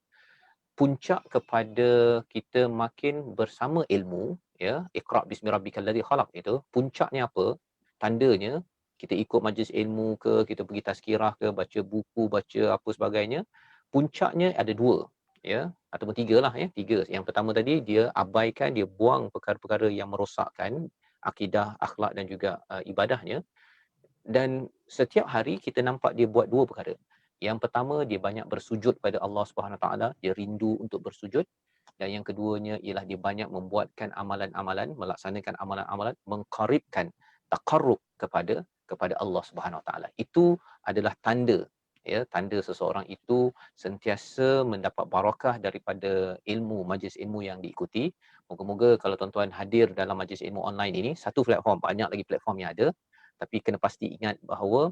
Puncak kepada kita makin bersama ilmu, ya, Iqra' bismi rabbikal ladzi khalaq itu, puncaknya apa? Tandanya kita ikut majlis ilmu ke, kita pergi tazkirah ke, baca buku, baca apa sebagainya. Puncaknya ada 2. Ya, ataupun 3 lah ya, 3. Yang pertama tadi dia abaikan, dia buang perkara-perkara yang merosakkan akidah, akhlak dan juga ibadahnya. Dan setiap hari kita nampak dia buat dua perkara. Yang pertama, dia banyak bersujud pada Allah Subhanahu Wa Taala, dia rindu untuk bersujud. Dan yang keduanya ialah dia banyak membuatkan amalan-amalan, melaksanakan amalan-amalan, mengqaribkan, taqarrub kepada Allah Subhanahu Wa Taala. Itu adalah tanda, ya, tanda seseorang itu sentiasa mendapat barakah daripada ilmu, majlis ilmu yang diikuti. Moga-moga kalau tuan-tuan hadir dalam majlis ilmu online ini, satu platform, banyak lagi platform yang ada, tapi kena pasti ingat bahawa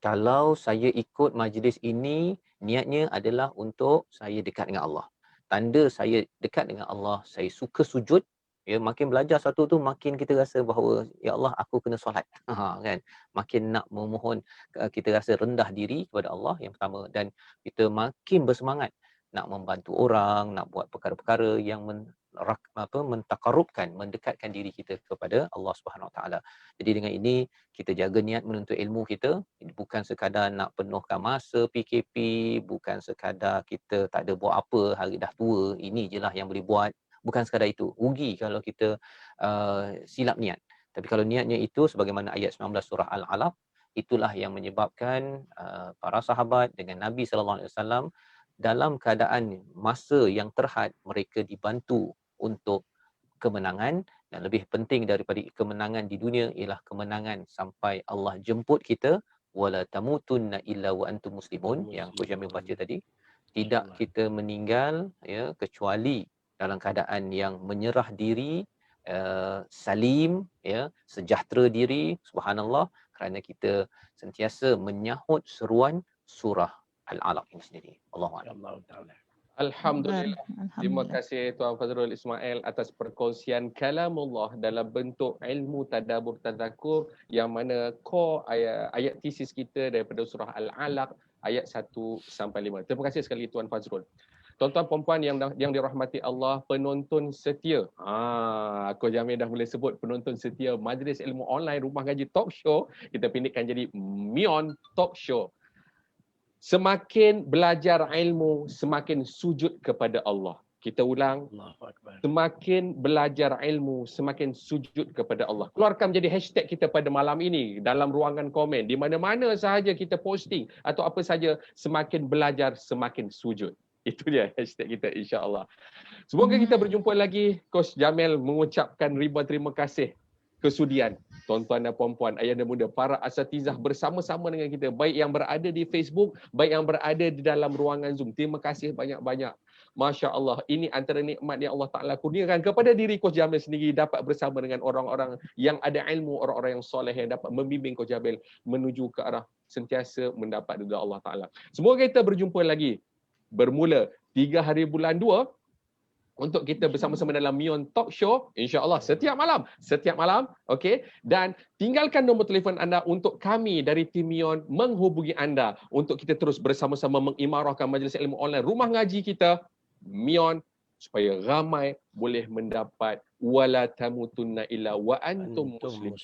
kalau saya ikut majlis ini, niatnya adalah untuk saya dekat dengan Allah. Tanda saya dekat dengan Allah, saya suka sujud, ya, makin belajar satu tu makin kita rasa bahawa ya Allah, aku kena solat. Kan? Makin nak memohon, kita rasa rendah diri kepada Allah yang pertama, dan kita makin bersemangat nak membantu orang, nak buat perkara-perkara yang mentaqarrubkan, mendekatkan diri kita kepada Allah Subhanahu Wa Taala. Jadi dengan ini kita jaga niat menuntut ilmu kita, bukan sekadar nak penuhkan masa PKP, bukan sekadar kita tak ada buat apa, hari dah tua, ini je lah yang boleh buat. Bukan sekadar itu. Rugi kalau kita silap niat. Tapi kalau niatnya itu sebagaimana ayat 19 surah Al-Alaq, itulah yang menyebabkan para sahabat dengan Nabi sallallahu alaihi wasallam dalam keadaan masa yang terhad, mereka dibantu untuk kemenangan, dan lebih penting daripada kemenangan di dunia ialah kemenangan sampai Allah jemput kita, wala tamutunna illa wa antum muslimun, yang Coach Jamil baca tadi. Tidak kita meninggal, ya, kecuali dalam keadaan yang menyerah diri, salim, ya, sejahtera diri, subhanallah, kerana kita sentiasa menyahut seruan surah Al-Alaq ini sendiri. Allahu a'lam. Alhamdulillah. Terima kasih Tuan Fazrul Ismail atas perkongsian kalamullah dalam bentuk ilmu tadabbur tadzakur, yang mana core ayat tesis kita daripada surah Al-Alaq ayat 1 sampai 5. Terima kasih sekali Tuan Fazrul. Tuan-tuan puan-puan yang dirahmati Allah, penonton setia. Aku Jamil dah boleh sebut penonton setia Majlis Ilmu Online Rumah Ngaji Talk Show. Kita pindahkan jadi Mion Talk Show. Semakin belajar ilmu, semakin sujud kepada Allah. Kita ulang. Semakin belajar ilmu, semakin sujud kepada Allah. Keluarkan menjadi hashtag kita pada malam ini dalam ruangan komen. Di mana-mana sahaja kita posting atau apa saja, semakin belajar, semakin sujud. Itu dia hashtag kita, insya-Allah. Semoga kita berjumpa lagi. Coach Jamil mengucapkan ribuan terima kasih kesudian tuan-tuan dan puan-puan, ayah dan bunda, para asatizah bersama-sama dengan kita, baik yang berada di Facebook, baik yang berada di dalam ruangan Zoom. Terima kasih banyak-banyak. Masya Allah, ini antara nikmat yang Allah Ta'ala kurniakan kepada diri Coach Jamil sendiri, dapat bersama dengan orang-orang yang ada ilmu, orang-orang yang soleh yang dapat membimbing Coach Jamil menuju ke arah sentiasa mendapat ridha Allah Ta'ala. Semoga kita berjumpa lagi bermula 3 hari bulan 2 untuk kita bersama-sama dalam Mion Talk Show, insya-Allah setiap malam, okey. Dan tinggalkan nombor telefon anda untuk kami dari tim Mion menghubungi anda untuk kita terus bersama-sama mengimarahkan majlis ilmu online rumah ngaji kita Mion, supaya ramai boleh mendapat wala tamutunna illa wa antum muslimun.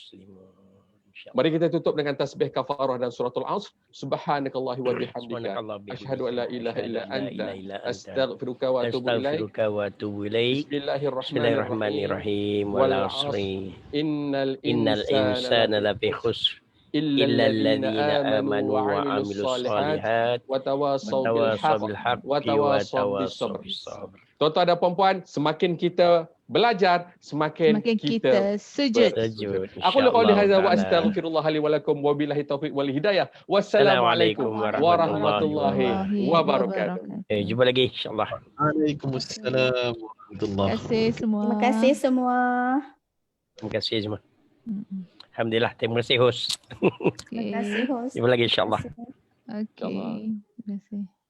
Mari kita tutup dengan tasbih kafarah dan suratul Asr. Subhanakallah wa bihamdika asyhadu an la ilaha illa anta astaghfiruka wa atubu ilaik. Bismillahirrahmanirrahim. Wal 'asri innal insana lafi khusr illa alladhina amanu wa 'amilus shalihat wa tawassaw bil haqq wa tawassaw bis sabr. Tuan-tuan dan puan-puan, semakin kita belajar, semakin kita sujud. Aku qauli hadza wa astaghfirullah li wa lakum wa billahi taufiq wal hidayah. Wassalamualaikum warahmatullahi wabarakatuh. Jumpa lagi insya-Allah. Waalaikumsalam warahmatullahi wabarakatuh. Terima kasih semua. Terima kasih semua. Alhamdulillah, terima kasih host. Terima kasih host. Jumpa lagi insya-Allah. Okey. Terima kasih.